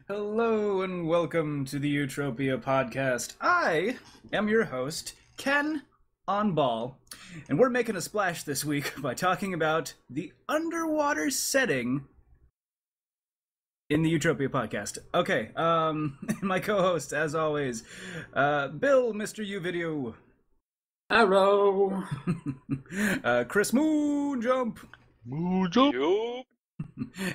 Hello and welcome to the Utropeia podcast. I am your host, Ken on Ball, and we're making a splash this week by talking about the underwater setting in the Utropeia podcast. Okay, my co-host, as always, Bill, Mr.Yu video. Hello. Chris Moonjump. Moonjump.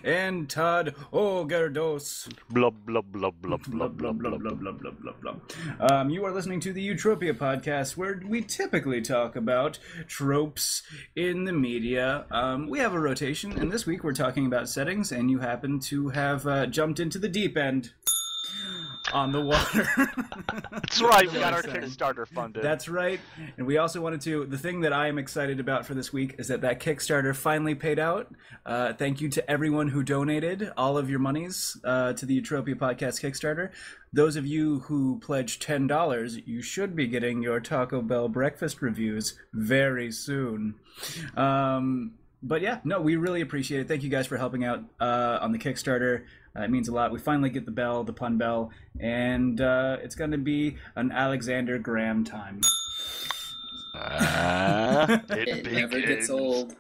And Todd Ogredose. Blub blub blub blub Blub, blub blub, blub blub, blub. blub, blub, blub, blub. You are listening to the Utropeia podcast, where we typically talk about tropes in the media. We have a rotation, and this week we're talking about settings, and you happen to have jumped into the deep end on the water. That's right, we got our Kickstarter funded. That's right. And we also wanted to, the thing that I am excited about for this week is that Kickstarter finally paid out. Thank you to everyone who donated all of your monies to the Utropeia Podcast Kickstarter. Those of you who pledged $10, you should be getting your Taco Bell breakfast reviews very soon. But yeah, no, we really appreciate it. Thank you guys for helping out on the Kickstarter. It means a lot. We finally get the bell, the pun bell, and it's going to be an Alexander Graham time. It never gets old.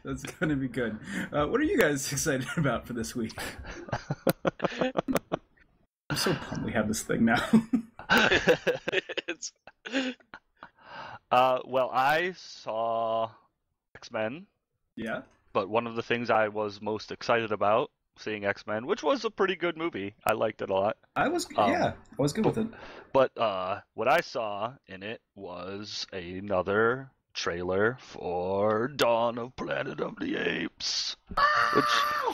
That's going to be good. What are you guys excited about for this week? I'm so pumped we have this thing now. Well, I saw X-Men. Yeah? But one of the things I was most excited about seeing X-Men, which was a pretty good movie. I liked it a lot. I was good with it. But what I saw in it was another trailer for Dawn of Planet of the Apes, which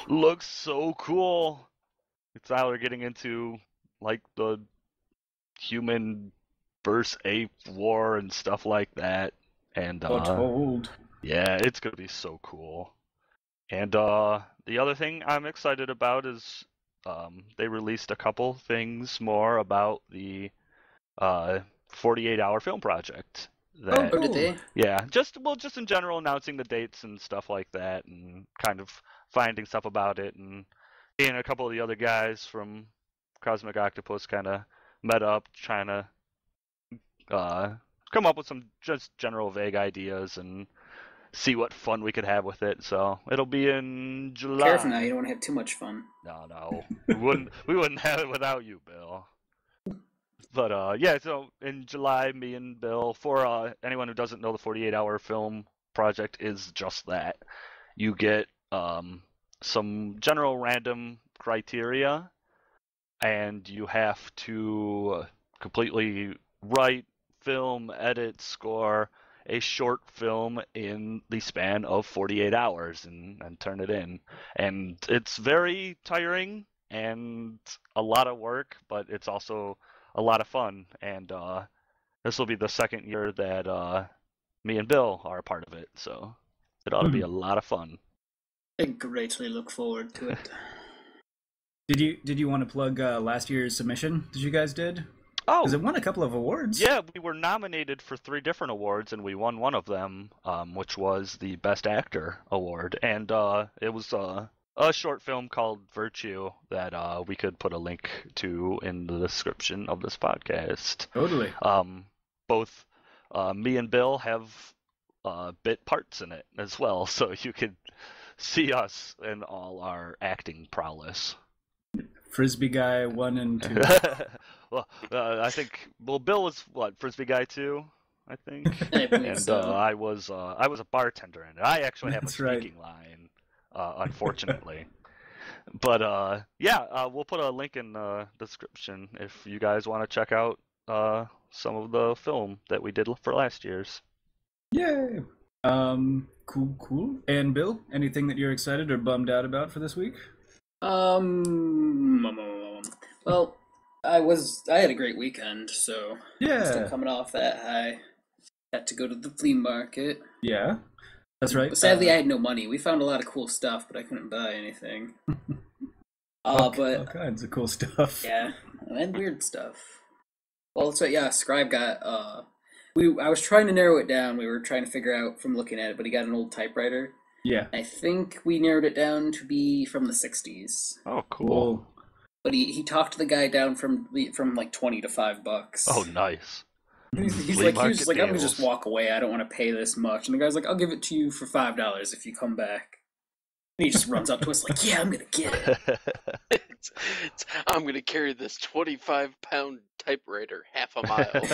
looks so cool. It's now they're getting into like the human versus ape war and stuff like that. And Told. yeah, it's gonna be so cool. And the other thing I'm excited about is they released a couple things more about the 48-hour film project. That, Oh, did they? yeah, just in general announcing the dates and stuff like that, and kind of finding stuff about it, and a couple of the other guys from Cosmic Octopus kind of met up, trying to come up with some just general vague ideas and see what fun we could have with it. So it'll be in July. Careful now, you don't want to have too much fun. No, we wouldn't have it without you, Bill. But yeah, so in July, me and Bill, for anyone who doesn't know, the 48-hour film project is just that. You get some general random criteria, and you have to completely write, film, edit, score a short film in the span of 48 hours and turn it in. And it's very tiring and a lot of work, but it's also a lot of fun. And this will be the second year that me and Bill are a part of it, so it ought to be a lot of fun. I greatly look forward to it. Did you want to plug last year's submission that you guys did? Oh, Because it won a couple of awards. yeah, we were nominated for 3 different awards, and we won one of them, which was the Best Actor award. And it was a short film called Virtue that we could put a link to in the description of this podcast. Totally. Both me and Bill have bit parts in it as well, so you could see us in all our acting prowess. Frisbee guy 1 and 2. Well, I think Bill was Frisbee guy 2, I think, I believe and so. I was a bartender in it. I actually have That's a right. speaking line, unfortunately. But yeah, we'll put a link in the description if you guys want to check out some of the film that we did for last year's. Yay! Cool. And Bill, anything that you're excited or bummed out about for this week? Well, I had a great weekend, so Yeah. still coming off that high. Had to go to the flea market. Yeah. That's right. But sadly, I had no money. We found a lot of cool stuff, but I couldn't buy anything. all But kinds of cool stuff. yeah, and weird stuff. Well, so yeah, Scribe got I was trying to narrow it down. We were trying to figure out from looking at it, but he got an old typewriter, Yeah. I think we narrowed it down to be from the 60s. Oh, cool. Cool. But he talked the guy down from like 20 to $5. Oh, nice. He's Flea like, he was just market like, I'm gonna just deals. walk away. I don't want to pay this much. And the guy's like, I'll give it to you for $5 if you come back. And he just runs up to us like, yeah, I'm gonna get it. I'm gonna carry this 25-pound typewriter half a mile.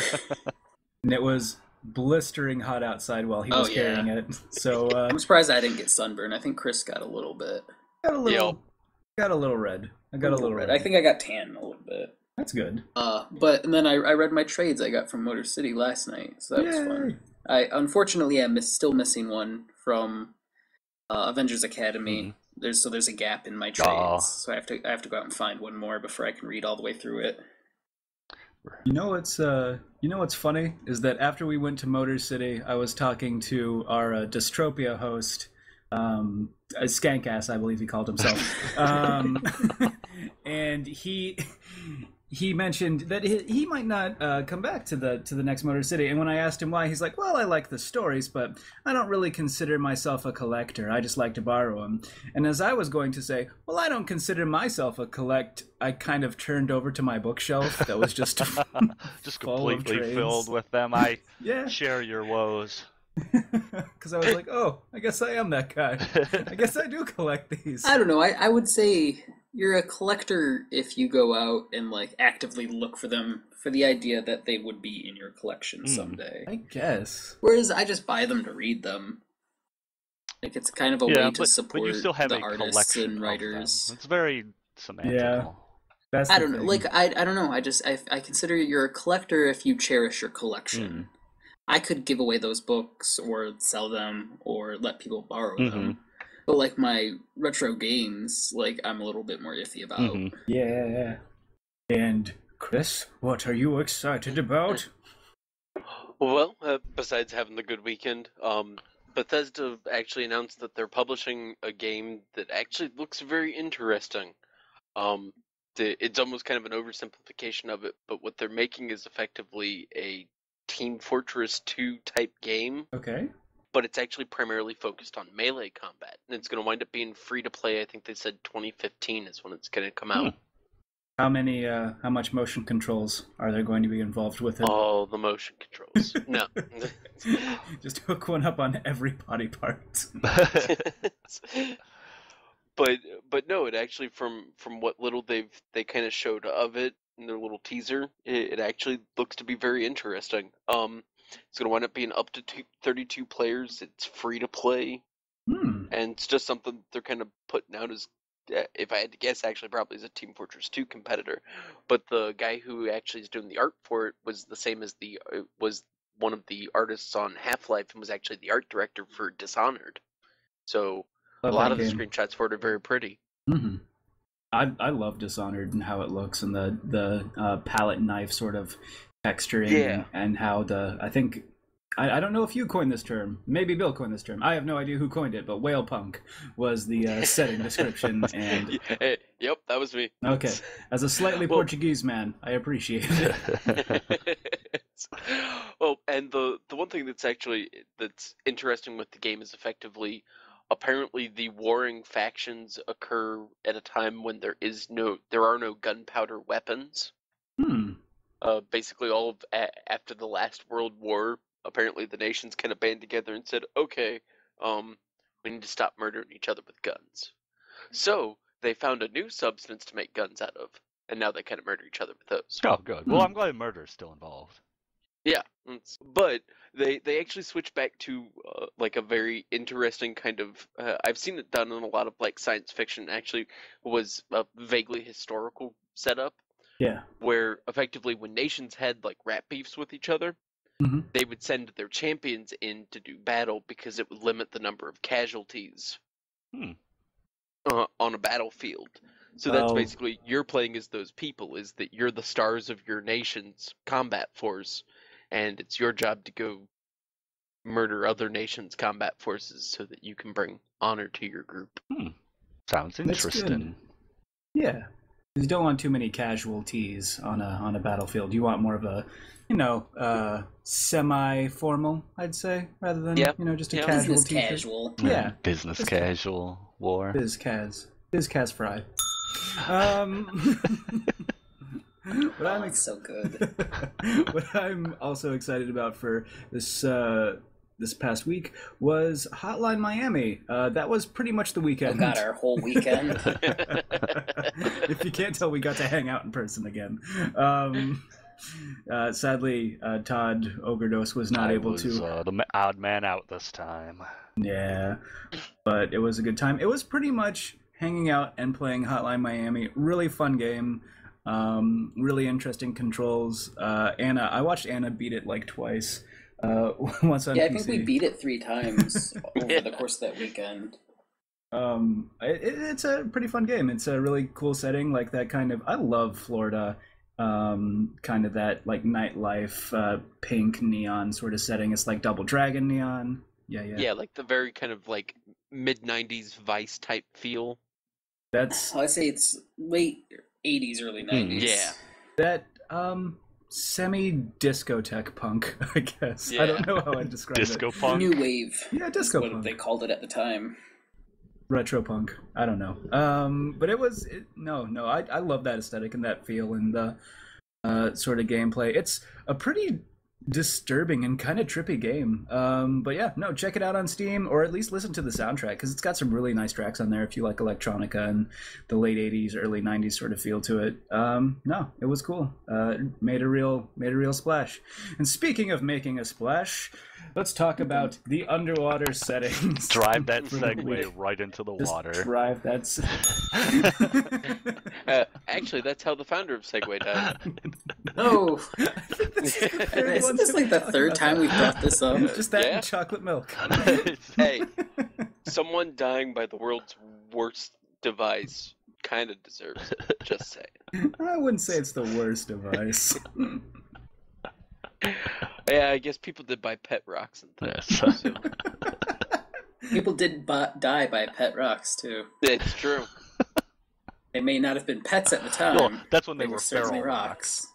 And it was blistering hot outside while he was Oh, carrying yeah. it. So I'm surprised I didn't get sunburned. I think Chris got a little bit. got a little red. I got a little red. I think I got tan a little bit. That's good. But and then I read my trades I got from Motor City last night, so that was fun. I unfortunately am still missing one from Avengers Academy. There's a gap in my trades, so I have to go out and find one more before I can read all the way through it. You know what's funny is that after we went to Motor City, I was talking to our Dystropia host, Skankass, I believe he called himself, and he mentioned that he might not come back to the next Motor City. And when I asked him why, he's like, well, I like the stories, but I don't really consider myself a collector. I just like to borrow them. And as I was going to say, well, I don't consider myself a collect, I kind of turned over to my bookshelf that was just just full of completely trades. filled with them. I Yeah. share your woes. Because I was like, oh, I guess I am that guy. I guess I do collect these. I don't know. I would say you're a collector if you go out and like actively look for them for the idea that they would be in your collection someday. I guess. Whereas I just buy them to read them. Like it's kind of a way to support but you still have the a artists collection and writers. of them. It's very semantical. Yeah. That's I the don't know. thing. Like I don't know. I consider you're a collector if you cherish your collection. I could give away those books or sell them or let people borrow them. But like my retro games, like I'm a little bit more iffy about. Yeah. And Chris, what are you excited about? Well, besides having the good weekend, Bethesda actually announced that they're publishing a game that actually looks very interesting. It's almost kind of an oversimplification of it, but what they're making is effectively a Team Fortress 2 type game. Okay. But it's actually primarily focused on melee combat, and it's going to wind up being free to play. I think they said 2015 is when it's going to come out. How much motion controls are there going to be involved with it? All the motion controls. No. Just hook one up on every body part. But no, it actually from what little they kind of showed of it in their little teaser, it actually looks to be very interesting. It's going to wind up being up to 32 players. It's free to play. And it's just something they're kind of putting out as, if I had to guess, actually probably as a Team Fortress 2 competitor. But the guy who actually is doing the art for it was the same as was one of the artists on Half-Life and was actually the art director for Dishonored. So a lot of the screenshots for it are very pretty. I love Dishonored and how it looks and the palette knife sort of texturing and how I don't know if you coined this term. Maybe Bill coined this term. I have no idea who coined it, but whale punk was the setting description. And yep, that was me. Okay, as a slightly Portuguese man, I appreciate it. Well, and the one thing that's interesting with the game is effectively, apparently the warring factions occur at a time when there are no gunpowder weapons. Basically, after the last World War, apparently the nations kind of band together and said, okay, we need to stop murdering each other with guns. So they found a new substance to make guns out of, and now they kind of murder each other with those. Oh, good. Well, I'm glad murder's still involved. Yeah, but they actually switched back to like a very interesting kind of. I've seen it done in a lot of like science fiction. Actually, was a vaguely historical setup. Yeah. Where effectively, when nations had like rat beefs with each other, they would send their champions in to do battle because it would limit the number of casualties on a battlefield. So that's basically you're playing as those people. Is that you're the stars of your nation's combat force, and it's your job to go murder other nations' combat forces so that you can bring honor to your group. Sounds interesting. Yeah. You don't want too many casualties on a battlefield. You want more of a, semi-formal, I'd say, rather than just a casualty. Business casual. Yeah, business casual war. Biz Kaz fry. It's so good. What I'm also excited about for this past week was Hotline Miami. That was pretty much the weekend. We got our whole weekend. If you can't tell, we got to hang out in person again. Sadly, Todd Ogredose was not able to. The odd man out this time. Yeah, but it was a good time. It was pretty much hanging out and playing Hotline Miami. Really fun game. Really interesting controls. I watched Anna beat it like twice. Once on PC. I think we beat it 3 times over the course of that weekend. It's a pretty fun game. It's a really cool setting, like that kind of. I love Florida, kind of that like nightlife, pink neon sort of setting. It's like Double Dragon neon. Yeah, like the very kind of like mid-90s Vice type feel. That's. I'd say it's late 80s, early 90s. Yeah. That semi-discotheque punk, I guess. Yeah. I don't know how I describe Disco it. punk. New wave. Yeah, disco what punk. they called it at the time. Retro punk. I don't know. But it was I love that aesthetic and that feel and the sort of gameplay. It's a pretty disturbing and kind of trippy game. But yeah, no, check it out on Steam or at least listen to the soundtrack because it's got some really nice tracks on there if you like electronica and the late 80s, early 90s sort of feel to it. No, it was cool. Made a real splash. And speaking of making a splash, let's talk about the underwater settings. Drive that segue right into the water. Drive that. Actually, that's how the founder of Segway died. Oh, isn't this like the 3rd time we've brought this up? Just that and chocolate milk. Hey, someone dying by the world's worst device kind of deserves it. Just saying. I wouldn't say it's the worst device. Yeah, I guess people did buy pet rocks and things. Yes. So. People did die by pet rocks too. It's true. They may not have been pets at the time. Well, that's when they were certainly feral rocks.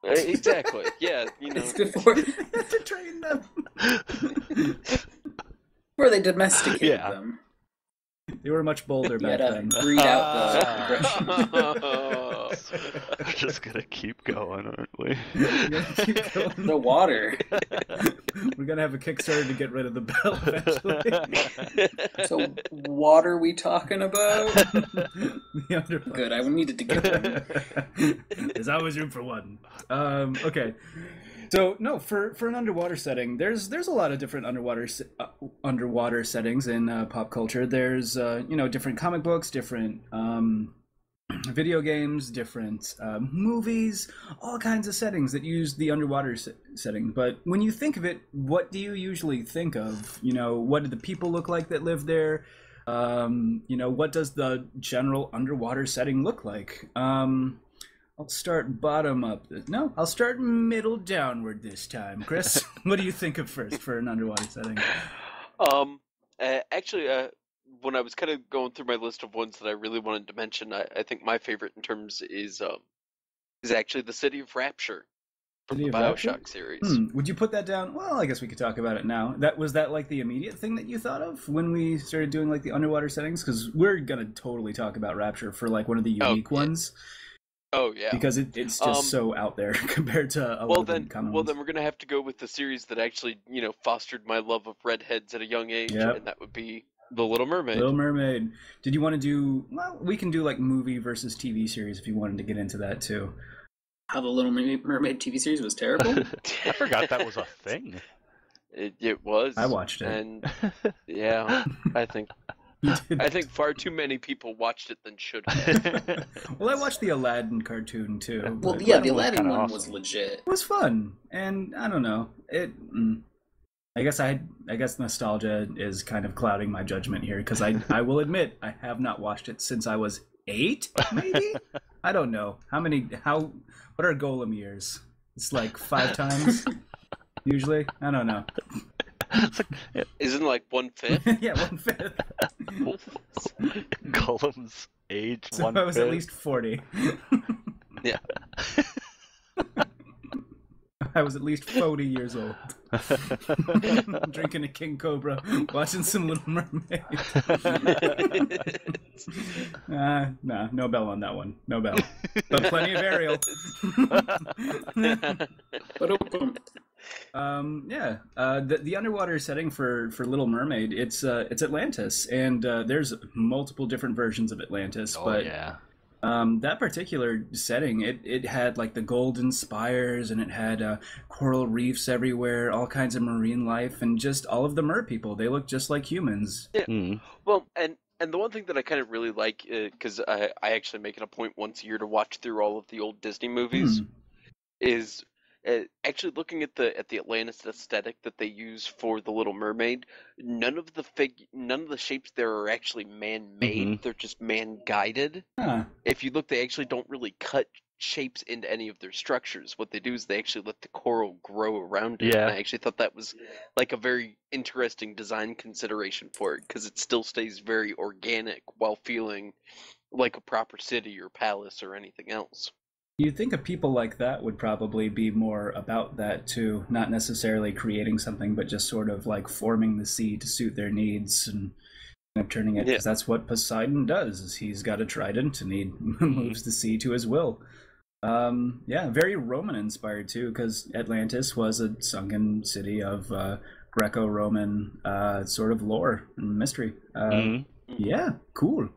Exactly. Yeah, It's before to train them. before they domesticated them. They were much bolder You back had then. to breed out the aggression. We're just gonna keep going, aren't we? Keep going. The water. We're gonna have a Kickstarter to get rid of the bell eventually. So, what are we talking about? The underwater. Good, I needed to get one. There's always room for one. Okay. So no, for an underwater setting, there's a lot of different underwater settings in pop culture. There's different comic books, different video games, different movies, all kinds of settings that use the underwater setting. But when you think of it, what do you usually think of? What do the people look like that live there? What does the general underwater setting look like? I'll start bottom up. No, I'll start middle downward this time. Chris, what do you think of first for an underwater setting? Actually, when I was kind of going through my list of ones that I really wanted to mention, I think my favorite in terms is actually the City of Rapture from the BioShock series. Would you put that down? Well, I guess we could talk about it now. Was that like the immediate thing that you thought of when we started doing like the underwater settings? Because we're gonna totally talk about Rapture for like one of the unique ones. Oh yeah, because it's just so out there compared to a lot of the common ones. Then we're gonna have to go with the series that actually fostered my love of redheads at a young age, and that would be The Little Mermaid. Little Mermaid. Did you want to do? Well, we can do like movie versus TV series if you wanted to get into that too. How the Little Mermaid TV series was terrible. I forgot that was a thing. It was. I watched it, and yeah, I think far too many people watched it than should have. Well, I watched the Aladdin cartoon too. Well, yeah, the Aladdin one was legit. It was fun, and I don't know. I guess nostalgia is kind of clouding my judgment here because I will admit I have not watched it since I was 8, maybe. I don't know what are Golem years? It's like 5 times usually. I don't know. Isn't it like 1/5? Yeah, 1/5. Golem's age So one I was at fifth. least 40. Yeah. I was at least 40 years old. Drinking a King Cobra, watching some Little Mermaid. Nah, no bell on that one. No bell. But plenty of Ariel. The underwater setting for Little Mermaid, it's Atlantis, and there's multiple different versions of Atlantis. Oh but yeah. that particular setting, it had like the golden spires, and it had coral reefs everywhere, all kinds of marine life, and just all of the mer people. They look just like humans. Yeah. Mm. Well, and the one thing that I kind of really like, because I actually make it a point once a year to watch through all of the old Disney movies, is actually looking at the Atlantis aesthetic that they use for the Little Mermaid. None of the shapes there are actually man-made. Mhm. They're just man-guided. Huh. If you look, they actually don't really cut shapes into any of their structures. What they do is they actually let the coral grow around it. Yeah. And I actually thought that was like a very interesting design consideration for it, because it still stays very organic while feeling like a proper city or palace or anything else. You'd think of people like that would probably be more about that too, not necessarily creating something, but just sort of like forming the sea to suit their needs and kind of turning it, because that's what Poseidon does. Is he's got a trident and he moves the sea to his will. Very Roman inspired too, because Atlantis was a sunken city of Greco-Roman sort of lore and mystery. Yeah, cool.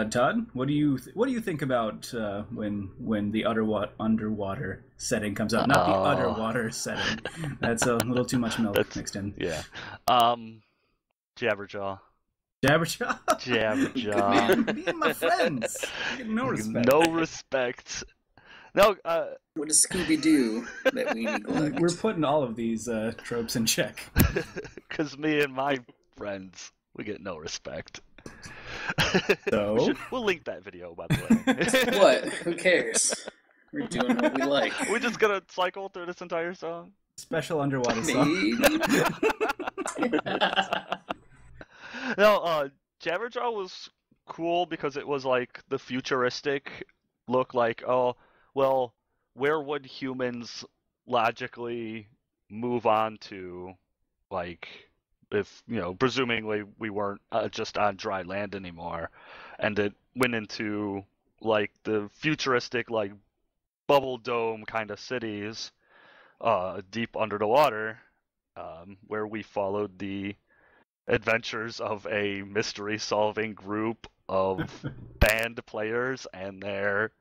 Todd, what do you think about when the underwater setting comes out? Not the underwater setting. That's a little too much milk mixed in. Yeah. Jabberjaw. Jabberjaw. Jabberjaw. Me and my friends. No respect. No respect. No. What does Scooby do that we neglect? We're putting all of these tropes in check. Because me and my friends, we get no respect. So we'll link that video, by the way. What? Who cares? We're doing what we like. We're just gonna cycle through this entire song. Special underwater song. No, Jabberjaw was cool because it was like the futuristic look, like, oh, well, where would humans logically move on to, like, if, presumably we weren't just on dry land anymore, and it went into, like, the futuristic, like, bubble dome kind of cities, deep under the water, where we followed the adventures of a mystery-solving group of band players and their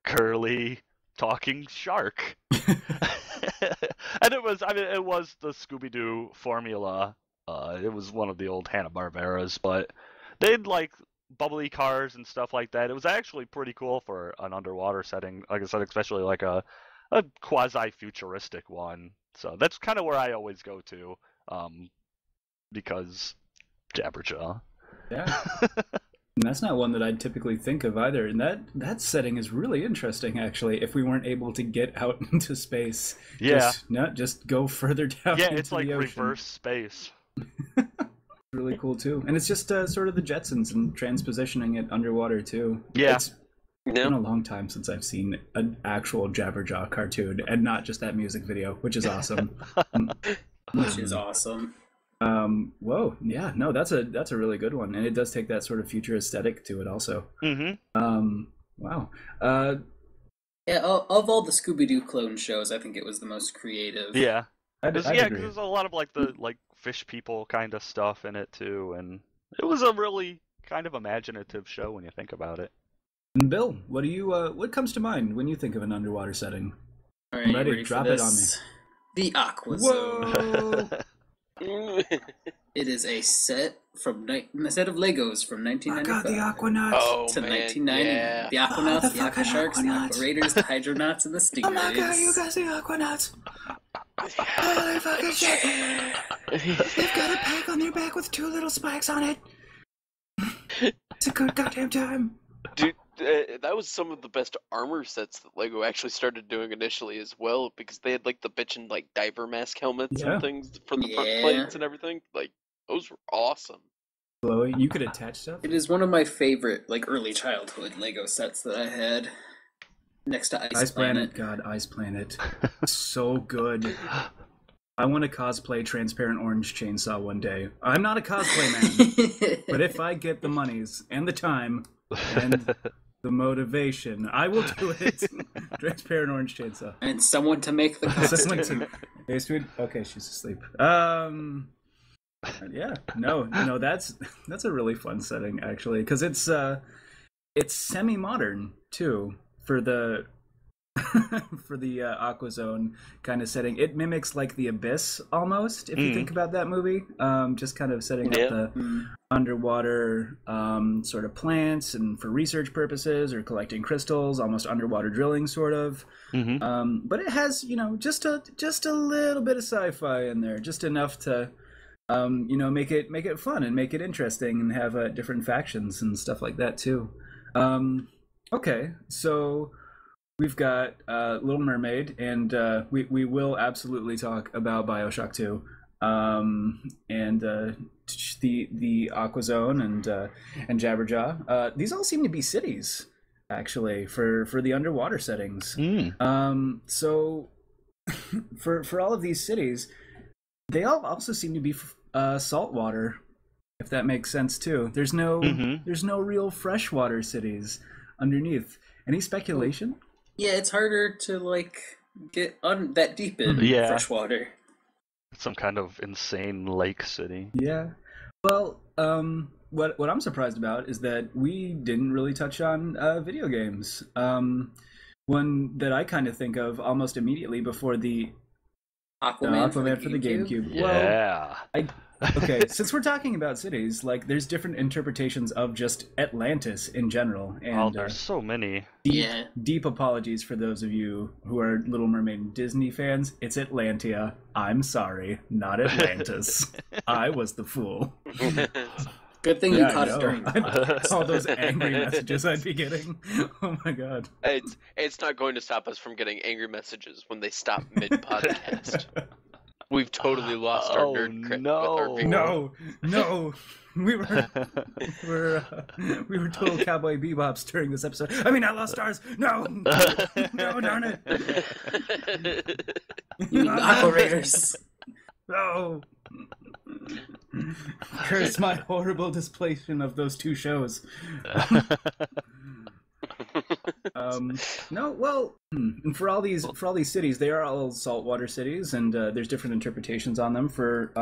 curly talking shark. And it was the Scooby-Doo formula. It was one of the old Hanna-Barberas, but they had like bubbly cars and stuff like that. It was actually pretty cool for an underwater setting, like I said, especially like a quasi-futuristic one. So that's kind of where I always go to, because Jabberjaw. Yeah. And that's not one that I'd typically think of either. And that setting is really interesting, actually, if we weren't able to get out into space. Yeah. Just go further down into it's like the ocean. reverse space. Really cool, too. And it's just sort of the Jetsons and transpositioning it underwater, too. Yeah. It's been a long time since I've seen an actual Jabberjaw cartoon, and not just that music video, which is awesome. Which is awesome. Whoa, yeah, no, that's a really good one, and it does take that sort of future aesthetic to it also. Wow. Yeah, of all the Scooby-Doo clone shows, I think it was the most creative. Yeah, because there's a lot of like the fish people kind of stuff in it too, and it was a really kind of imaginative show when you think about it. And Bill, what comes to mind when you think of an underwater setting? All right, ready? Drop it on me. The Aqua Zone. Whoa! It is a set a set of Legos from 1995. I got the Aquanauts. To 1990. Yeah. The Aquanauts, the Aqua fucking Sharks, the Aquanauts. Aqua Raiders, the Hydronauts, and the Stingrays. Oh my god, you guys the Aquanauts! Holy fucking shit! They've got a peg on their back with 2 little spikes on it. It's a good goddamn time. Dude, that was some of the best armor sets that Lego actually started doing initially as well, because they had like the bitchin' like diver mask helmets and things for the front plates and everything. Like, those were awesome. Chloe, you could attach stuff? It is one of my favorite, like, early childhood Lego sets that I had. Next to Ice Planet. God, Ice Planet. So good. I want to cosplay Transparent Orange Chainsaw one day. I'm not a cosplay man, but if I get the monies and the time and the motivation, I will do it. Transparent Orange Chainsaw. And someone to make the costume. Hey, sweet. Okay, she's asleep. Yeah, no, that's a really fun setting actually, because it's semi-modern too for the for the Aqua Zone kind of setting. It mimics like the Abyss almost, if you think about that movie. Just kind of setting up the underwater sort of plants and for research purposes or collecting crystals, almost underwater drilling sort of. But it has, just a little bit of sci-fi in there, just enough to make it fun and make it interesting and have different factions and stuff like that too. Okay, so we've got Little Mermaid, and we will absolutely talk about BioShock 2, and the Aqua Zone and Jabberjaw. These all seem to be cities, actually, for the underwater settings. So for all of these cities, they all also seem to be saltwater, if that makes sense too. There's no real freshwater cities underneath. Any speculation? Yeah, it's harder to get that deep in freshwater. Some kind of insane lake city. Yeah. Well, what I'm surprised about is that we didn't really touch on video games. One that I kind of think of almost immediately before the Aquaman for the GameCube. Yeah. Well, okay, since we're talking about cities, there's different interpretations of just Atlantis in general. And there's so many. Deep apologies for those of you who are Little Mermaid and Disney fans. It's Atlantia. I'm sorry, not Atlantis. I was the fool. Good thing you caught it during all those angry messages I'd be getting. Oh my god. It's not going to stop us from getting angry messages when they stop mid-podcast. We've totally lost our nerd cred with our video. No. We were total Cowboy Bebops during this episode. I mean, I lost ours. No, darn it. You mean Aqua Raiders? No. Curse my horrible displacement of those two shows. And for all these cities, they are all saltwater cities, and there's different interpretations on them. For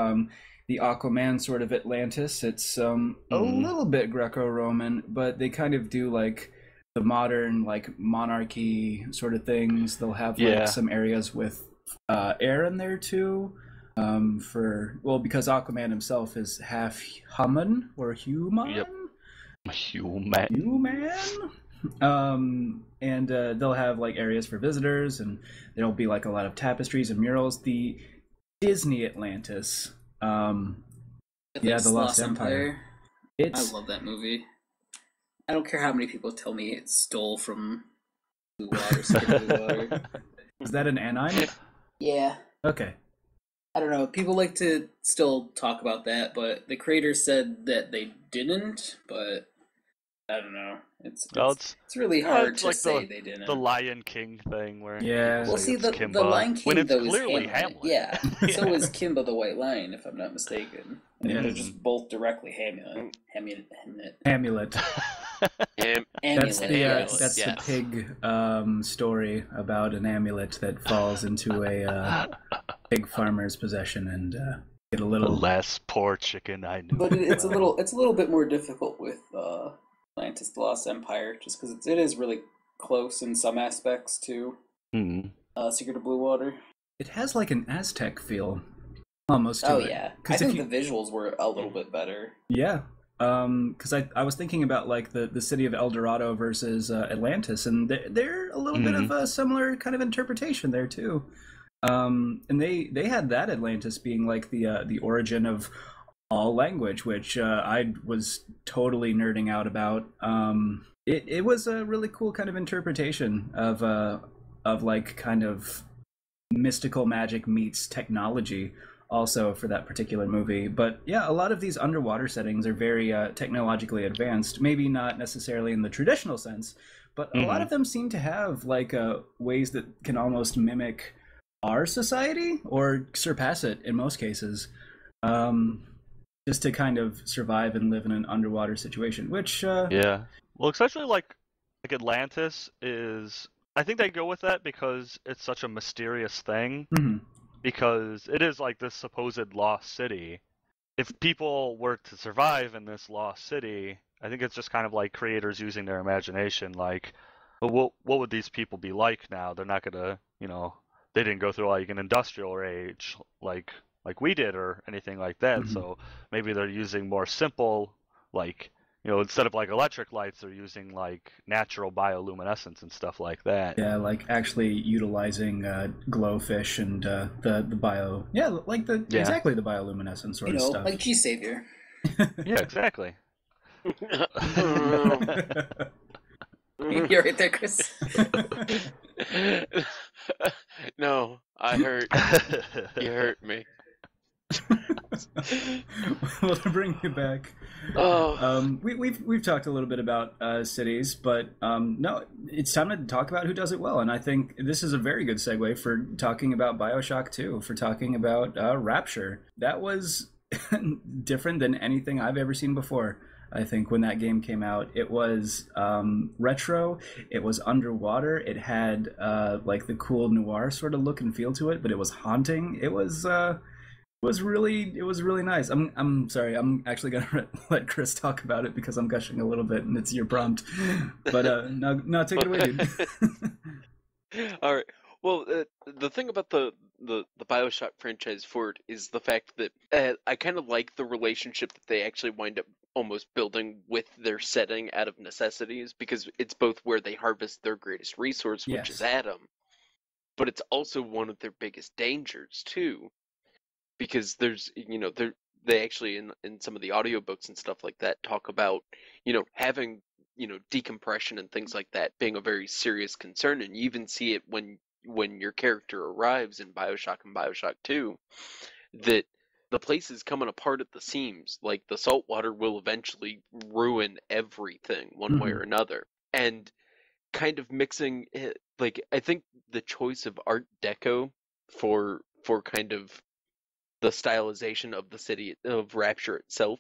the Aquaman sort of Atlantis, it's a little bit Greco-Roman, but they kind of do the modern monarchy sort of things. They'll have some areas with air in there too. Because Aquaman himself is half human or human. Yep. Human. And they'll have areas for visitors, and there'll be a lot of tapestries and murals. The Disney Atlantis, the Lost Empire. I love that movie. I don't care how many people tell me it stole from Blue Water. Is that an anime? Yeah. Okay. I don't know. People like to still talk about that, but the creators said that they didn't, but I don't know. It's really hard to say they didn't. The Lion King thing where well, see, the Lion King when it's though is clearly Hamlet. Yeah. So is Kimba the White Lion, if I'm not mistaken. And they're just both directly Hamlet. That's the pig story about an amulet that falls into a pig farmer's possession and get a little less poor chicken. I knew, but it's a little bit more difficult with Atlantis: The Lost Empire, just because it is really close in some aspects to Secret of Blue Water. It has an Aztec feel, almost. To it. Yeah, I think the visuals were a little bit better. Yeah, because I was thinking about the city of El Dorado versus Atlantis, and they're a little bit of a similar kind of interpretation there too. And they had that Atlantis being the origin of all language, which I was totally nerding out about. It was a really cool kind of interpretation of kind of mystical magic meets technology also for that particular movie. But yeah, a lot of these underwater settings are very technologically advanced. Maybe not necessarily in the traditional sense, but a lot of them seem to have like ways that can almost mimic our society or surpass it in most cases. Just to kind of survive and live in an underwater situation, which Yeah. Well, especially like Atlantis is. I think they go with that because it's such a mysterious thing. mhm. Because it is like this supposed lost city. If people were to survive in this lost city, I think it's just kind of like creators using their imagination. Like, well, what would these people be like now? They're not gonna, they didn't go through like an industrial age like we did or anything like that. Mhm. So maybe they're using more simple, like, instead of like electric lights, they're using like natural bioluminescence and stuff like that. Yeah, like actually utilizing glowfish and the bio, exactly the bioluminescence sort of stuff. like G Savior. Yeah, exactly. You're right there, Chris. No, I hurt. You hurt me. Well, to bring you back, we've talked a little bit about cities, but no, it's time to talk about who does it well, and I think this is a very good segue for talking about BioShock 2, for talking about Rapture. That was different than anything I've ever seen before. I think when that game came out, it was retro, it was underwater, it had like the cool noir sort of look and feel to it, but it was haunting. It was really nice. I'm sorry. I'm actually gonna let Chris talk about it because I'm gushing a little bit and it's your prompt. But now take it away, dude. All right. Well, the thing about the BioShock franchise forward is the fact that I kind of like the relationship that they actually wind up almost building with their setting out of necessities, because it's both where they harvest their greatest resource, which is Adam, but it's also one of their biggest dangers too. Because there's, they actually in some of the audiobooks and stuff like that talk about, having, decompression and things like that being a very serious concern. And you even see it when your character arrives in BioShock and BioShock 2, that the place is coming apart at the seams. Like the salt water will eventually ruin everything one way or another. And kind of mixing, like, I think the choice of Art Deco for kind of the stylization of the city of Rapture itself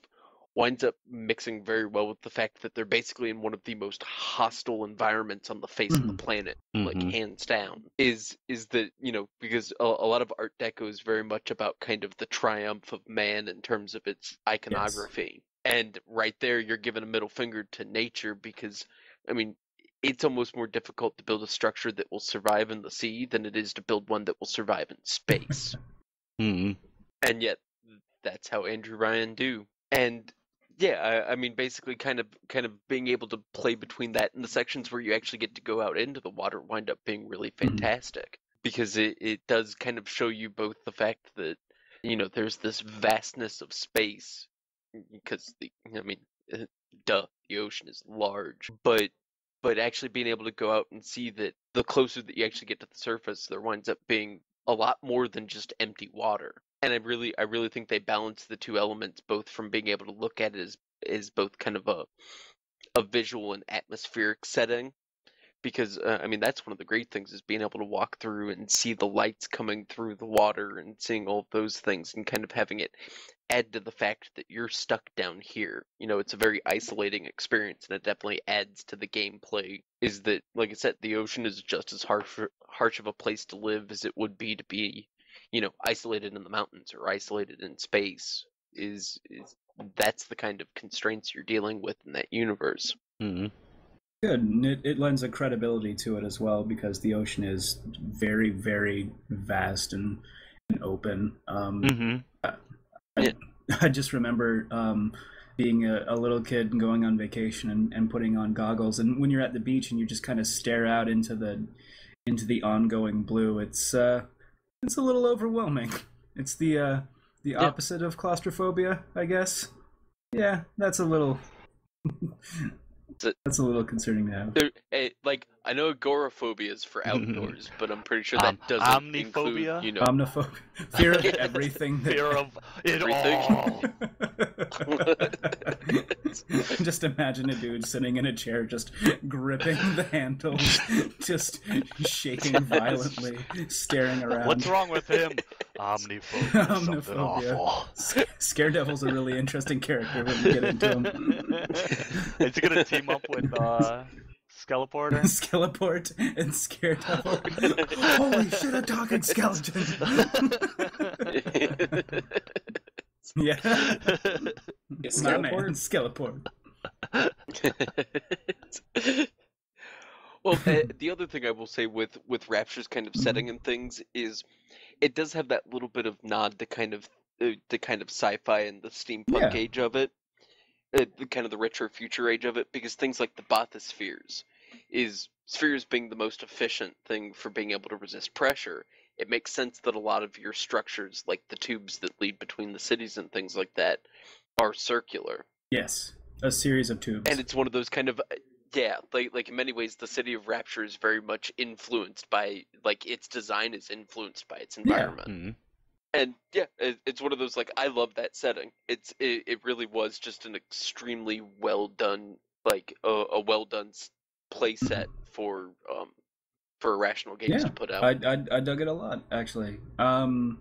winds up mixing very well with the fact that they're basically in one of the most hostile environments on the face of the planet, like hands down. Is that, because a lot of Art Deco is very much about kind of the triumph of man in terms of its iconography. Yes. And right there, you're giving a middle finger to nature, because, I mean, it's almost more difficult to build a structure that will survive in the sea than it is to build one that will survive in space. And yet, that's how Andrew Ryan do. And yeah, I mean, basically, kind of being able to play between that and the sections where you actually get to go out into the water wind up being really fantastic, because it does kind of show you both the fact that there's this vastness of space, because the ocean is large, but actually being able to go out and see that the closer that you actually get to the surface, there winds up being a lot more than just empty water. And I really think they balance the two elements, both from being able to look at it as both kind of a visual and atmospheric setting, because that's one of the great things, is being able to walk through and see the lights coming through the water and seeing all of those things, and kind of having it add to the fact that you're stuck down here. It's a very isolating experience, and it definitely adds to the gameplay. Is that, like I said, the ocean is just as harsh of a place to live as it would be to be isolated in the mountains or isolated in space. Is that's the kind of constraints you're dealing with in that universe. Good. And it lends a credibility to it as well, because the ocean is very, very vast and open. I just remember being a little kid and going on vacation and putting on goggles, and when you're at the beach and you just kind of stare out into the ongoing blue, it's a little overwhelming. It's the opposite of claustrophobia, I guess. Yeah, that's a little That's a little concerning to have. Like, I know agoraphobia is for outdoors, but I'm pretty sure that doesn't include, omniphobia? Omniphobia. Fear of everything. Fear of it Everything. all. Just imagine a dude sitting in a chair, just gripping the handles, just shaking violently, staring around. What's wrong with him? Omniphobia. Something awful. Scaredevil's a really interesting character when you get into him. Is he gonna team up with Skeleporter? Skeleport and Scaredevil. Holy shit, a talking skeleton! Yeah. My man, Skeleport. Well, the other thing I will say with Rapture's kind of setting and things is, it does have that little bit of nod to kind of sci-fi and the steampunk age of it, the kind of the retro future age of it, because things like the bathyspheres, spheres being the most efficient thing for being able to resist pressure. It makes sense that a lot of your structures, like the tubes that lead between the cities and things like that, are circular. Yes, a series of tubes. And it's one of those kind of, like in many ways, the City of Rapture is very much influenced by, like, its design is influenced by its environment. Mm-hmm. And it's one of those, like, I love that setting. It really was just an extremely well done, like, a well done play set for Irrational Games to put out. I dug it a lot, actually. And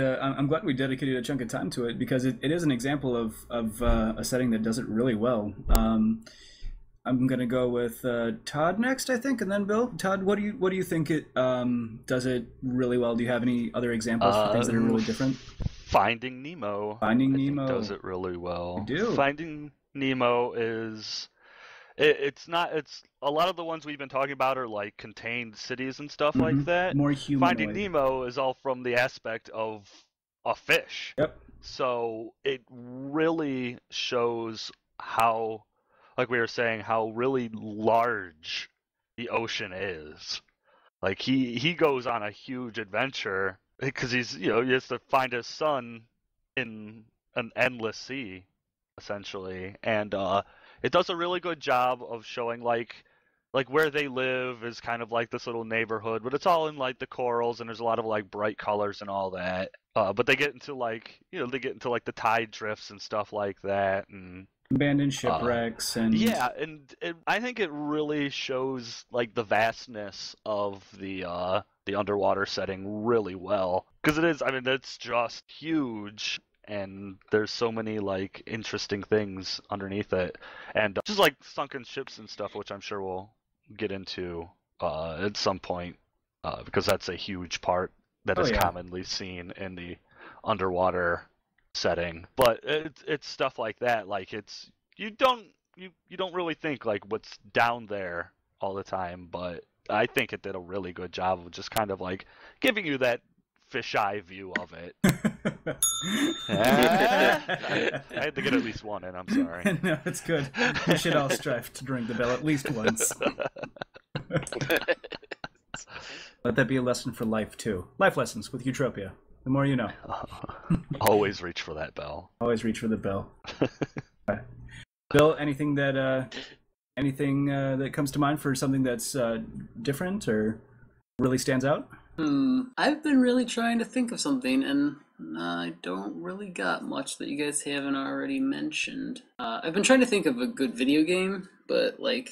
I'm glad we dedicated a chunk of time to it, because it is an example of a setting that does it really well. I'm gonna go with Todd next, I think, and then Bill. Todd, what do you think it does it really well? Do you have any other examples for things that are really different? Finding Nemo. Finding I Nemo think does it really well. You do. Finding Nemo is. It's not. It's a lot of the ones we've been talking about are like contained cities and stuff like that. More humanoid. Finding Nemo is all from the aspect of a fish. Yep. So it really shows how, like we were saying, how really large the ocean is. Like he goes on a huge adventure because he has to find his son in an endless sea, essentially, and it does a really good job of showing like where they live is kind of like this little neighborhood, but it's all in like the corals and there's a lot of like bright colors and all that. But they get into like the tide drifts and stuff like that, and abandoned shipwrecks and I think it really shows like the vastness of the underwater setting really well, because it is. I mean, it's just huge. And there's so many like interesting things underneath it, and just like sunken ships and stuff, which I'm sure we'll get into at some point, because that's a huge part that is commonly seen in the underwater setting. But it's stuff like that. Like you don't really think like what's down there all the time, but I think it did a really good job of just kind of like giving you that fisheye view of it. I had to get at least one in, I'm sorry. No, it's good. We should all strive to ring the bell at least once. Let that be a lesson for life, too. Life lessons with Utropeia. The more you know. Always reach for that bell. Always reach for the bell. Right. Bill, anything that comes to mind for something that's different or really stands out? I've been really trying to think of something, and I don't really got much that you guys haven't already mentioned. I've been trying to think of a good video game, but like,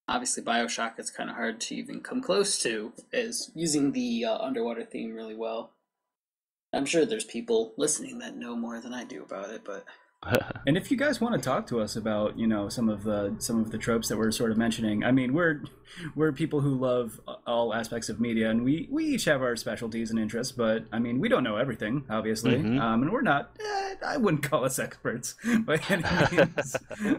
obviously BioShock is kind of hard to even come close to as using the underwater theme really well. I'm sure there's people listening that know more than I do about it, but... And if you guys want to talk to us about, some of the tropes that we're sort of mentioning, I mean, we're people who love all aspects of media, and we each have our specialties and interests, but I mean, we don't know everything, obviously, and we're not. I wouldn't call us experts by any means.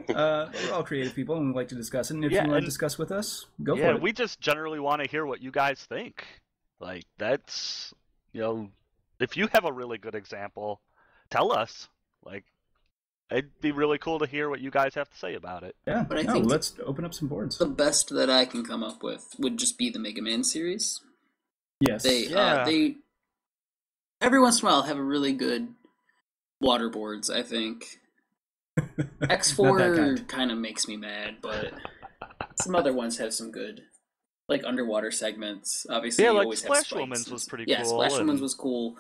We're all creative people, and we like to discuss it. And if you want to discuss with us, go for it. Yeah, we just generally want to hear what you guys think. Like that's, if you have a really good example, tell us. Like. It'd be really cool to hear what you guys have to say about it. Yeah, but I think let's open up some boards. The best that I can come up with would just be the Mega Man series. Yes. They every once in a while have a really good water boards, I think. X4 kind of makes me mad, but some other ones have some good, like underwater segments. Obviously, Yeah, you like always have Splash spikes. Woman's was pretty Yeah, cool. Splash Woman's was cool.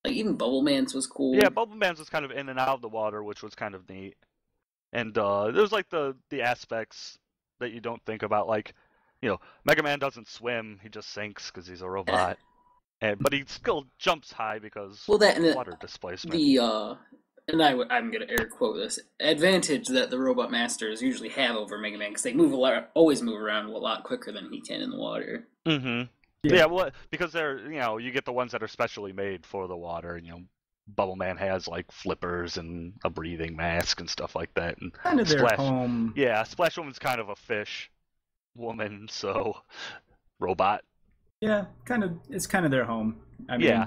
Like even Bubble Man's was cool. Yeah, Bubble Man's was kind of in and out of the water, which was kind of neat. And there's like the aspects that you don't think about, like, Mega Man doesn't swim; he just sinks because he's a robot. But he still jumps high because water displacement. I'm gonna air quote this advantage that the Robot Masters usually have over Mega Man because they always move around a lot quicker than he can in the water. Mm-hmm. Yeah, well, because they're you get the ones that are specially made for the water, and Bubble Man has like flippers and a breathing mask and stuff like that. And Kind of their home. Yeah, Splash Woman's kind of a fish woman, so robot. Yeah, it's kind of their home. I mean,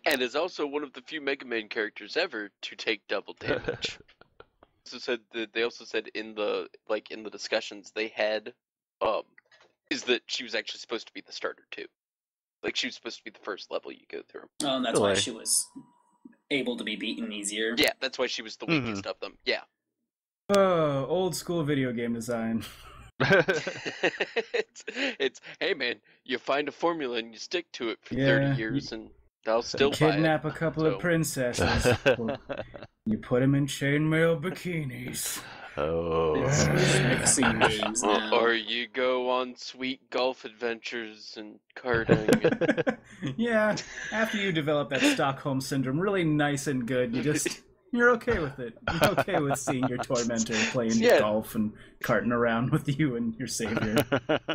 And is also one of the few Mega Man characters ever to take double damage. They also said in the discussions they had, is that she was actually supposed to be the starter too. Like she was supposed to be the first level you go through. Oh, and that's why she was able to be beaten easier. Yeah, that's why she was the weakest of them. Yeah. Oh, old school video game design. it's hey man, you find a formula and you stick to it for 30 years and they'll still kidnap a couple of princesses. You put them in chainmail bikinis. Oh, mixing games now. Or you go on sweet golf adventures and karting. Yeah, after you develop that Stockholm syndrome, really nice and good, you're okay with it. You're okay with seeing your tormentor playing golf and karting around with you and your savior.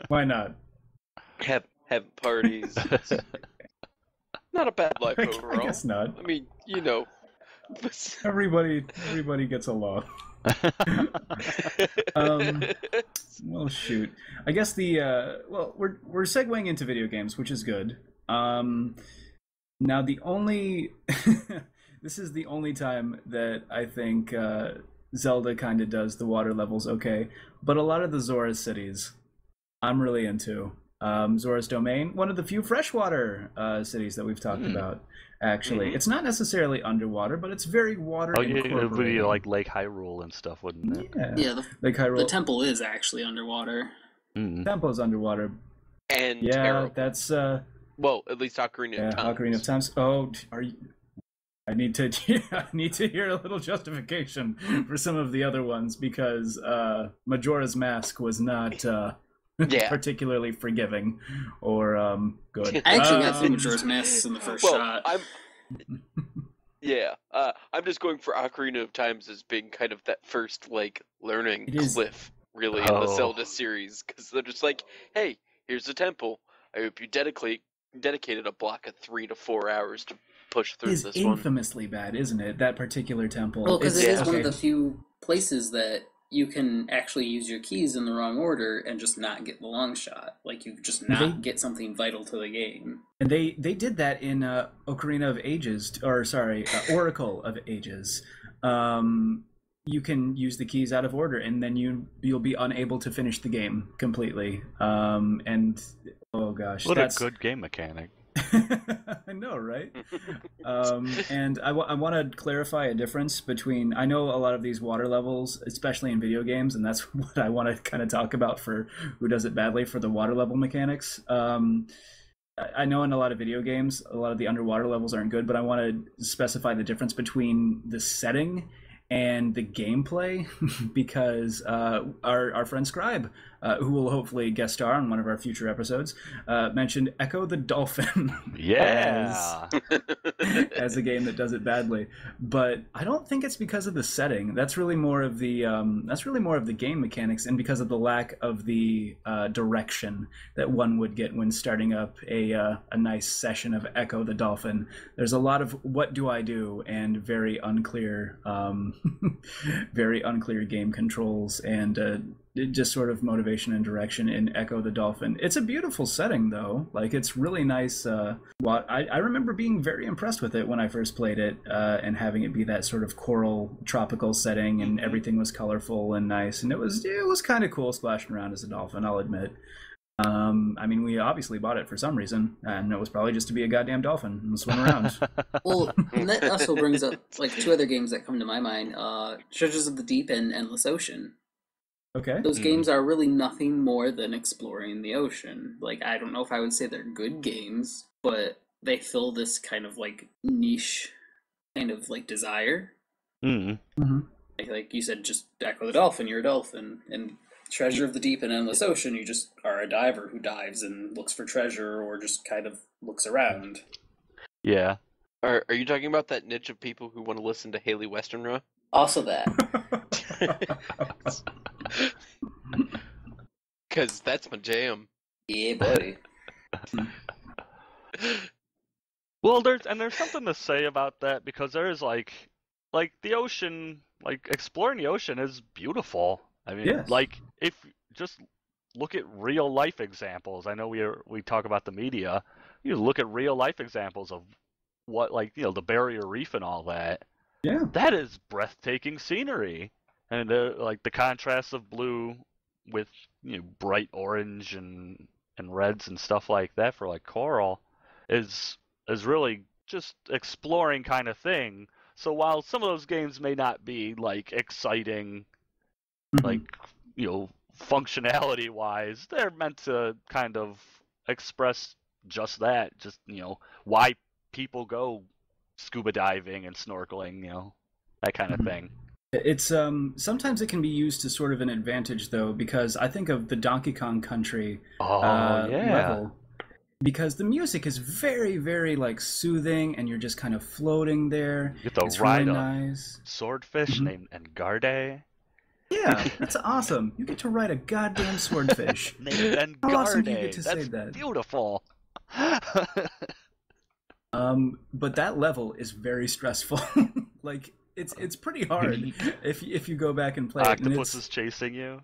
Why not? Have parties. Not a bad life overall. I guess not. I mean, Everybody gets along. Well, shoot. I guess we're segueing into video games, which is good. Now the only this is the only time that I think Zelda kind of does the water levels okay, but a lot of the Zora's cities I'm really into. Zora's Domain, one of the few freshwater cities that we've talked about. Actually, it's not necessarily underwater, but it's very water incorporated. It would be like Lake Hyrule and stuff, wouldn't it? Yeah. Lake Hyrule. The temple is actually underwater. The temple is underwater. And terrible. That's well, at least Ocarina of Time. Ocarina of Time. Oh, are you? I need to hear a little justification for some of the other ones because Majora's Mask was not particularly forgiving or good. I actually got through Majora's Mask in the first shot. I'm just going for Ocarina of Times as being kind of that first learning cliff really in the Zelda series because they're just like, hey, here's a temple. I hope you dedicated a block of 3 to 4 hours to push through this one. It's infamously bad, isn't it? That particular temple. Well, because it is one of the few places that you can actually use your keys in the wrong order and just not get the long shot. Like, you just not get something vital to the game. And they did that in Ocarina of Ages, Oracle of Ages. You can use the keys out of order, and then you'll be unable to finish the game completely. And oh gosh, what a good game mechanic. I know, right? And I want to clarify a difference between, I know a lot of these water levels, especially in video games, and that's what I want to kind of talk about for who does it badly for the water level mechanics. I know in a lot of video games, a lot of the underwater levels aren't good, but I want to specify the difference between the setting and the gameplay because our friend Scribe, who will hopefully guest star on one of our future episodes, mentioned Echo the Dolphin as a game that does it badly. But I don't think it's because of the setting. That's really more of the game mechanics, and because of the lack of the direction that one would get when starting up a nice session of Echo the Dolphin. There's a lot of what do I do and very unclear game controls and just sort of motivation and direction in Echo the Dolphin. It's a beautiful setting though. Like, it's really nice. I remember being very impressed with it when I first played it, and having it be that sort of coral tropical setting, and everything was colorful and nice, and it was kind of cool splashing around as a dolphin, I'll admit. I mean, we obviously bought it for some reason, and it was probably just to be a goddamn dolphin and swim around. Well, and that also brings up like two other games that come to my mind: Treasures of the Deep and Endless Ocean. Okay. Those games are really nothing more than exploring the ocean. Like, I don't know if I would say they're good games, but they fill this kind of like niche kind of like desire. Like you said, just Echo the Dolphin, you're a dolphin. And Treasure of the Deep and Endless Ocean, you just are a diver who dives and looks for treasure or just kind of looks around. Yeah. Are you talking about that niche of people who want to listen to Haley Westenra? Also that. Because that's my jam. Yeah, buddy. Well, there's something to say about that, because there is like the ocean, like exploring the ocean is beautiful. I mean, Yes. like if just look at real life examples. I know we talk about the media. You look at real life examples of what, like, you know, the Barrier Reef and all that. Yeah. That is breathtaking scenery, and like the contrast of blue with, you know, bright orange and reds and stuff like that for like coral is really just exploring kind of thing. So while some of those games may not be like exciting, like, you know, functionality wise, they're meant to kind of express just that, just, you know, why people go scuba diving and snorkeling, you know, that kind of thing. It's sometimes it can be used to sort of an advantage, though, because I think of the Donkey Kong Country level, because the music is very, very like soothing, and you're just kind of floating there. You get to it's ride really a nice swordfish named Engarde. Yeah, that's awesome. You get to ride a goddamn swordfish. Named How Engarde. awesome do you get to That's say that? beautiful. But that level is very stressful. Like it's pretty hard if you go back and play it. Octopus is chasing you.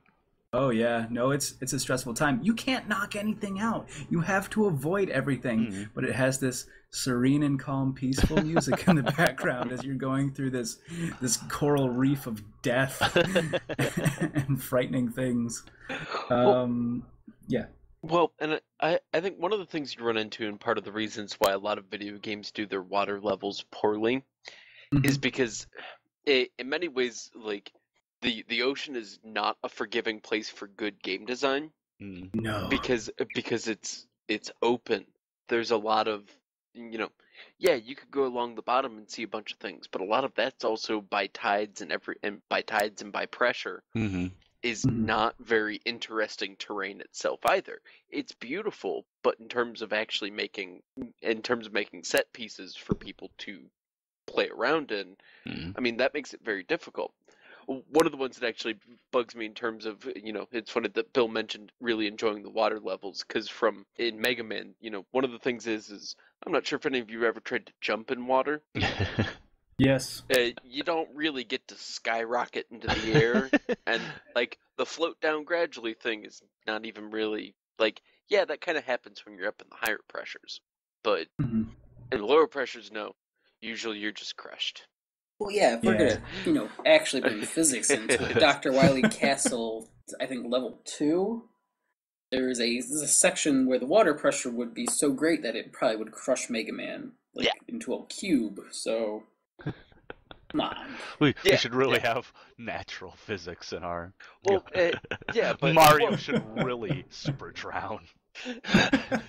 Oh yeah, no, it's a stressful time. You can't knock anything out. You have to avoid everything. But it has this serene and calm, peaceful music in the background as you're going through this coral reef of death and frightening things. Yeah. Well, and I think one of the things you run into, and part of the reasons why a lot of video games do their water levels poorly, is because in many ways, like, the ocean is not a forgiving place for good game design. No. Because it's open. There's a lot of, you know, yeah, you could go along the bottom and see a bunch of things, but a lot of that's also by tides and by pressure. Is not very interesting terrain itself either. It's beautiful, but in terms of making set pieces for people to play around in, I mean, that makes it very difficult. One of the ones that actually bugs me in terms of, you know, it's funny that Bill mentioned really enjoying the water levels, because in Mega Man, you know, one of the things is I'm not sure if any of you ever tried to jump in water. Yes. You don't really get to skyrocket into the air, and like the float down gradually thing is not even really like, yeah, that kind of happens when you're up in the higher pressures, but in the lower pressures, no. Usually you're just crushed. Well, yeah, if we're gonna, you know, actually bring physics into it, Dr. Wily Castle, I think level 2, there's a section where the water pressure would be so great that it probably would crush Mega Man into a cube. So, come on. We should really have natural physics in our. Well, but Mario should really super drown.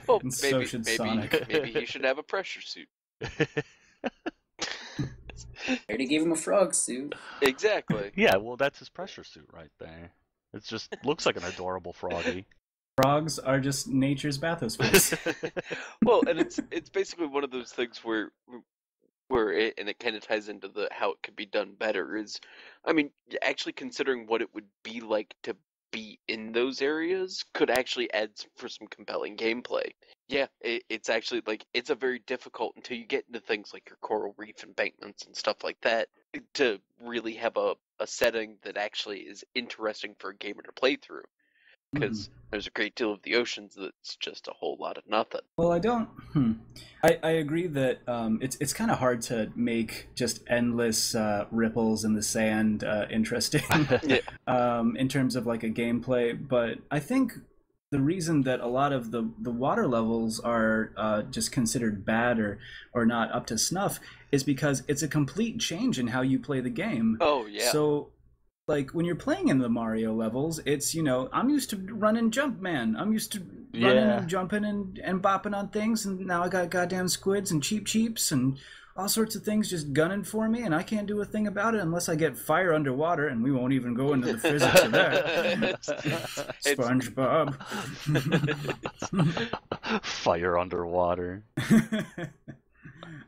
Well, And so should Sonic. Maybe he should have a pressure suit. I already gave him a frog suit. Exactly. Yeah, well, that's his pressure suit right there. It just looks like an adorable froggy. Frogs are just nature's bathysphere. Well, and it's basically one of those things where it kind of ties into how it could be done better is, I mean, actually considering what it would be like to be in those areas could actually add for some compelling gameplay. Yeah, it's actually like, it's a very difficult until you get into things like your coral reef embankments and stuff like that to really have a setting that actually is interesting for a gamer to play through. Because there's a great deal of the oceans that's just a whole lot of nothing. Well, I agree that it's kind of hard to make just endless ripples in the sand interesting in terms of like a gameplay. But I think the reason that a lot of the water levels are just considered bad or not up to snuff is because it's a complete change in how you play the game. Oh yeah. So like when you're playing in the Mario levels, it's, I'm used to run and jump, man. I'm used to running and jumping and bopping on things, and now I got goddamn squids and cheeps and all sorts of things just gunning for me, and I can't do a thing about it unless I get fire underwater, and we won't even go into the physics of that. SpongeBob. Fire underwater.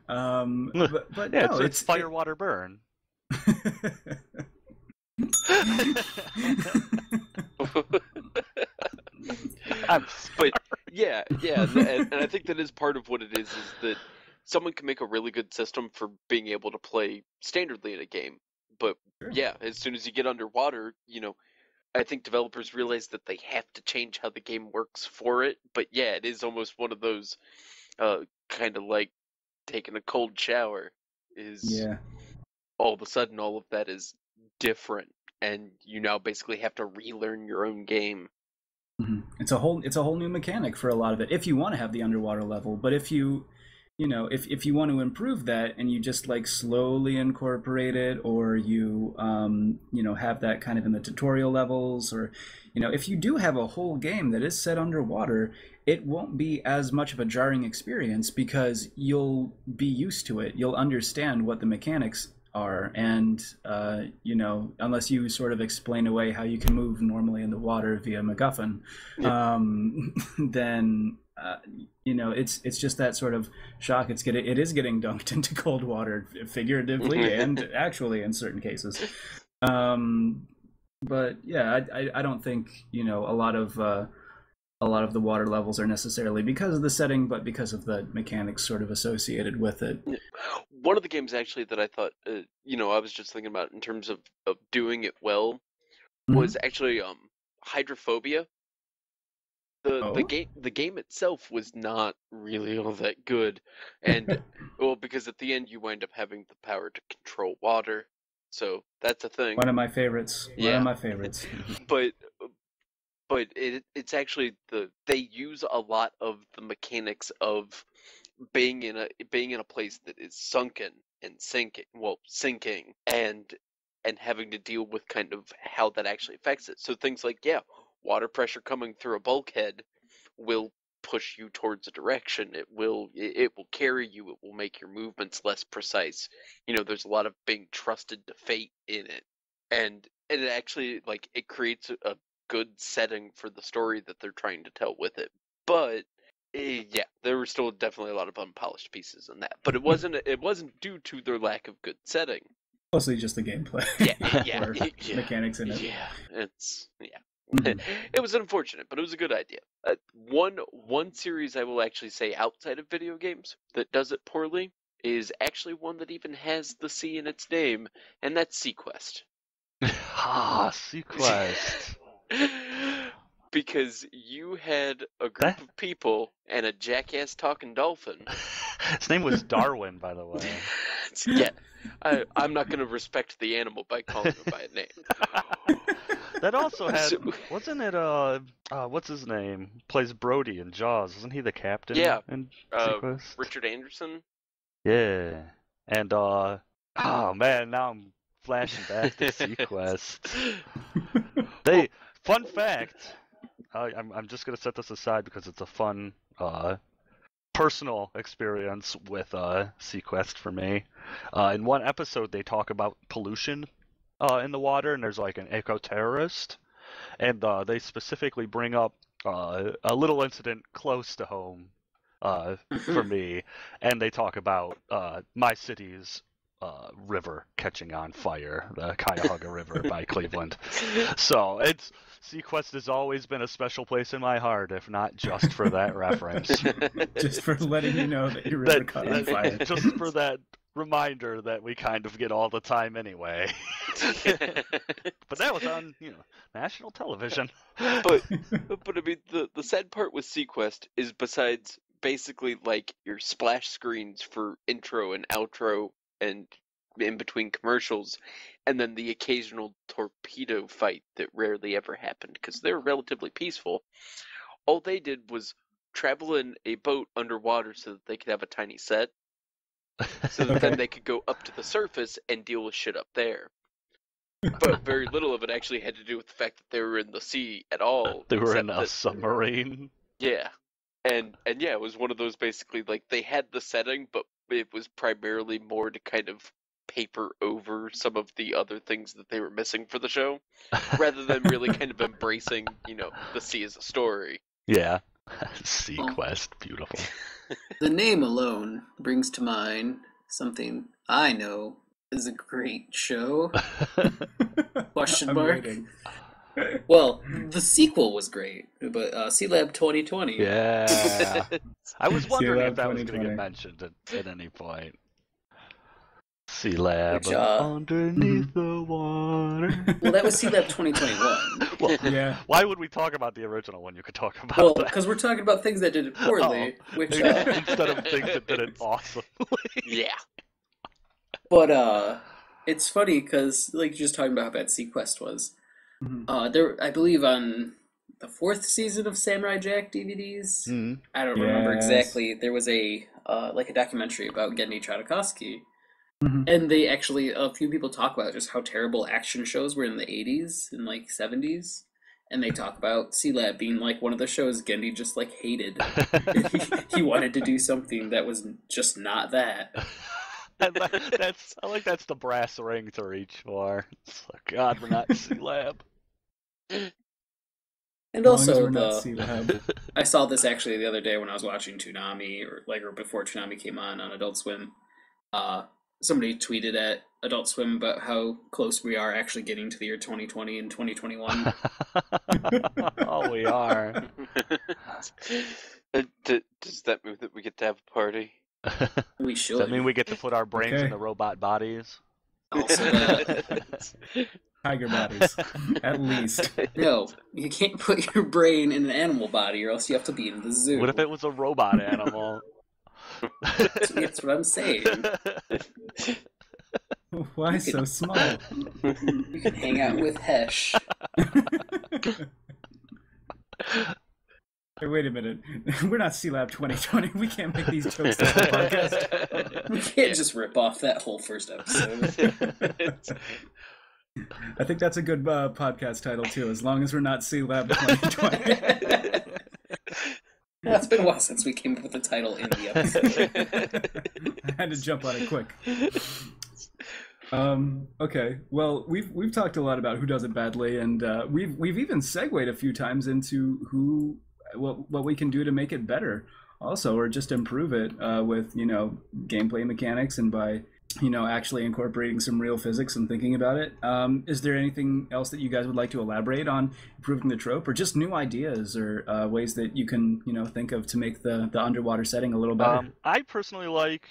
But yeah, no, it's fire, water, burn. But yeah, and I think that is part of what it is that someone can make a really good system for being able to play standardly in a game. But Sure. yeah, as soon as you get underwater, I think developers realize that they have to change how the game works for it. But yeah, it is almost one of those kind of like taking a cold shower is all of a sudden all of that is different, and you now basically have to relearn your own game. Mm-hmm. It's a whole new mechanic for a lot of it if you want to have the underwater level. But if you if you want to improve that and you just like slowly incorporate it, or you have that kind of in the tutorial levels, or if you do have a whole game that is set underwater, it won't be as much of a jarring experience because you'll be used to it. You'll understand what the mechanics are, and unless you sort of explain away how you can move normally in the water via MacGuffin, then it's just that sort of shock. It is getting dunked into cold water, figuratively and actually in certain cases. But yeah, I don't think a lot of the water levels are necessarily because of the setting, but because of the mechanics sort of associated with it. One of the games actually that I thought, I was just thinking about in terms of doing it well was actually Hydrophobia. The game itself was not really all that good, and well, because at the end you wind up having the power to control water, so that's a thing. One of my favorites. Yeah. One of my favorites. But it's actually they use a lot of the mechanics of being in a place that is sunken and sinking and having to deal with kind of how that actually affects it. So things like water pressure coming through a bulkhead will push you towards a direction. It will carry you. It will make your movements less precise. There's a lot of being trusted to fate in it, and it actually it creates a good setting for the story that they're trying to tell with it. But there were still definitely a lot of unpolished pieces in that. But it wasn't due to their lack of good setting. Mostly just the gameplay. Mechanics in it. It was unfortunate, but it was a good idea. One series I will actually say outside of video games that does it poorly is actually one that even has the C in its name, and that's Sequest. Sequest. Because you had a group of people and a jackass talking dolphin. His name was Darwin, by the way. Yeah, I'm not going to respect the animal by calling him by a name. That also had, wasn't it, what's his name? Plays Brody in Jaws. Wasn't he the captain? Yeah. In Sequest? Richard Anderson? Yeah. And, oh man, now I'm flashing back to Sequest. Fun fact, I'm just going to set this aside because it's a fun, personal experience with Sequest for me. In one episode, they talk about pollution in the water, and there's like an eco-terrorist, and they specifically bring up a little incident close to home for me, and they talk about my city's river catching on fire, the Cuyahoga River by Cleveland. So Sequest has always been a special place in my heart, if not just for that reference. Just for letting you know that your river caught on fire. Just for that reminder that we kind of get all the time anyway. But that was on, national television. But I mean, the sad part with Sequest is besides basically like your splash screens for intro and outro and in between commercials, and then the occasional torpedo fight that rarely ever happened because they're relatively peaceful. all they did was travel in a boat underwater so that they could have a tiny set, so that then they could go up to the surface and deal with shit up there. But very little of it actually had to do with the fact that they were in the sea at all. They were in a submarine. Yeah. And yeah, it was one of those basically, like, they had the setting, but it was primarily more to kind of paper over some of the other things that they were missing for the show, rather than really kind of embracing, the sea as a story. Yeah. Sea Quest, beautiful. The name alone brings to mind something I know is a great show. Question mark. Well, the sequel was great, but Sealab 2020. Yeah. I was wondering if that was going to 2020. get mentioned at any point. Sealab Which, underneath the water. Well, that was Sealab 2021. Well, Yeah. why would we talk about the original when you could talk about Well, that? because we're talking about things that did it poorly, which Instead of things that did it awesomely. Yeah. But it's funny because like just talking about how bad Sequest was. There, I believe on the 4th season of Samurai Jack DVDs. Mhm. I don't remember exactly. There was a like a documentary about Genndy Tartakovsky, and they actually a few people talk about just how terrible action shows were in the 80s and like 70s, and they talk about Sealab being like one of the shows Genndy just like hated. He wanted to do something that was just not that. And that's the brass ring to reach for. It's like, God, we're not Sealab. And also I saw this actually the other day when I was watching Toonami or before Toonami came on Adult Swim. Somebody tweeted at Adult Swim about how close we are actually getting to the year 2020 and 2021. Oh, we are. Does that mean that we get to have a party? We should. Does that mean we get to put our brains in the robot bodies? Also that. Tiger bodies, at least. No, you can't put your brain in an animal body or else you have to be in the zoo. What if it was a robot animal? That's what I'm saying. Why so small? You can hang out with Hesh. Hey, wait a minute. We're not Sealab 2020. We can't make these jokes on the podcast. We can't just rip off that whole first episode. I think that's a good podcast title, too, as long as we're not Sealab 2020. Well, it's been a while since we came up with the title in the episode. I had to jump on it quick. Okay. Well, we've talked a lot about who does it badly, and we've even segued a few times into what we can do to make it better, also, or just improve it with gameplay mechanics and by actually incorporating some real physics and thinking about it. Is there anything else that you guys would like to elaborate on improving the trope, or just new ideas or ways that you can think of to make the underwater setting a little better? I personally like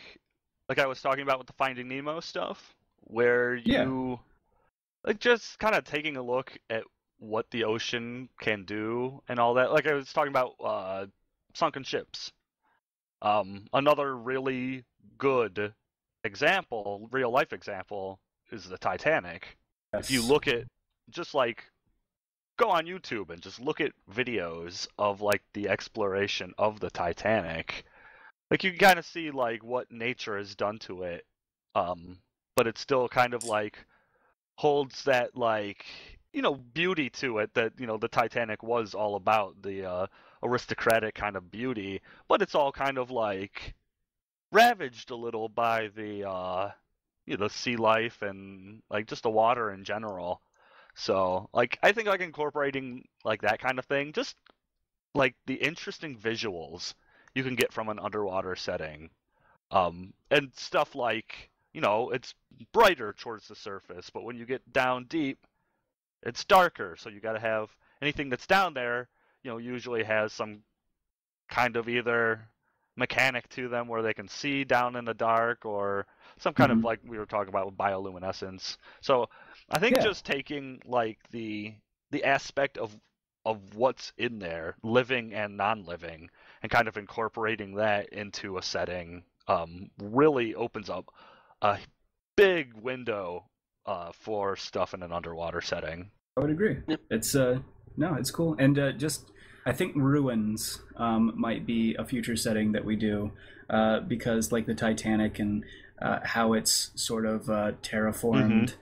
I was talking about with the Finding Nemo stuff, where you like just kind of taking a look at what the ocean can do and all that. Like I was talking about sunken ships. Another really good example, real life example, is the Titanic. Yes. If you look at just go on YouTube and just look at videos of the exploration of the Titanic, you can kind of see what nature has done to it, but it still kind of holds that beauty to it that the Titanic was all about, the aristocratic kind of beauty, but it's all kind of ravaged a little by the sea life and just the water in general. So I think incorporating that kind of thing, just the interesting visuals you can get from an underwater setting, and stuff it's brighter towards the surface, but when you get down deep it's darker, so you got to have anything that's down there usually has some kind of either mechanic to them where they can see down in the dark, or some kind of we were talking about with bioluminescence. So I think just taking the aspect of what's in there, living and non-living, and kind of incorporating that into a setting really opens up a big window for stuff in an underwater setting. I would agree. Yep. It's it's cool. And just I think ruins might be a future setting that we do, because like the Titanic and how it's sort of terraformed.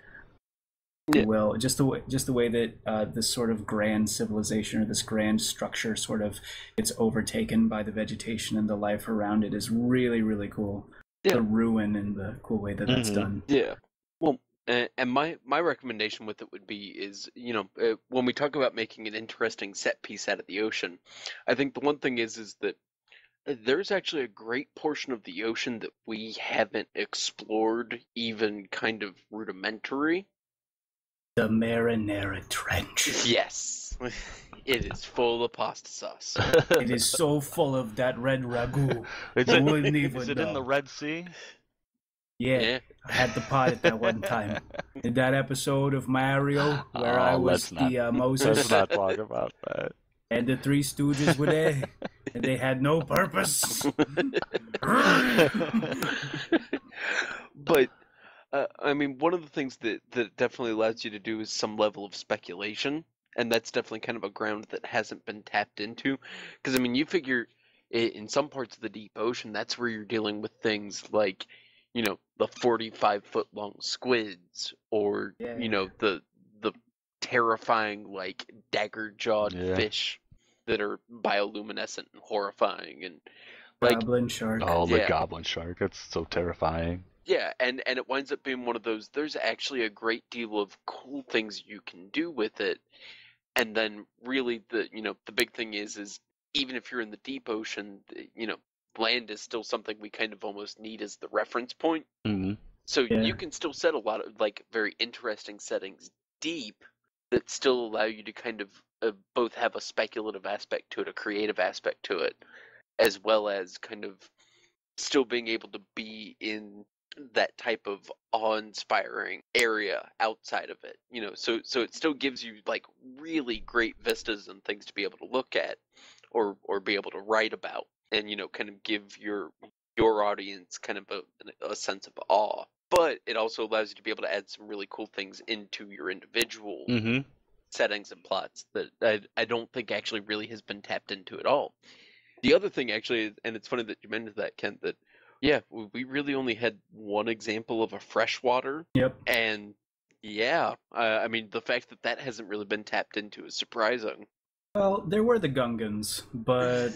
Yeah. Will just the way that this sort of grand civilization or this grand structure sort of gets overtaken by the vegetation and the life around it is really, really cool. Yeah. The ruin and the cool way that that's done. Yeah. Well, and my recommendation with it would be is, when we talk about making an interesting set piece out of the ocean, I think the one thing is that there's actually a great portion of the ocean that we haven't explored, even kind of rudimentary. The Marinara Trench. Yes. It is full of pasta sauce. It is so full of that red ragu. Is You it, wouldn't even is it in know. the Red Sea? Yeah, I had the pot at that one time. In that episode of Mario where I was Moses. Let's not talk about that. And the Three Stooges were there, and they had no purpose. But I mean, one of the things that definitely allows you to do is some level of speculation, and that's definitely kind of a ground that hasn't been tapped into. Because I mean, you figure in some parts of the deep ocean, that's where you're dealing with things like, the 45-foot long squids, or the terrifying like dagger-jawed fish that are bioluminescent and horrifying, and like Goblin shark. Oh, the goblin shark. It's so terrifying. Yeah, and it winds up being one of those, there's actually a great deal of cool things you can do with it. And then really the big thing is even if you're in the deep ocean, land is still something we kind of almost need as the reference point. Mm-hmm. So you can still set a lot of like very interesting settings deep that still allow you to kind of both have a speculative aspect to it, a creative aspect to it, as well as kind of still being able to be in that type of awe-inspiring area outside of it, so it still gives you like really great vistas and things to be able to look at or be able to write about, and kind of give your audience kind of a sense of awe. But it also allows you to be able to add some really cool things into your individual settings and plots that I don't think actually really has been tapped into at all. The other thing actually, and it's funny that you mentioned that, Kent, that yeah, we really only had one example of a freshwater. Yep. And yeah, I mean, the fact that hasn't really been tapped into is surprising. Well, there were the Gungans, but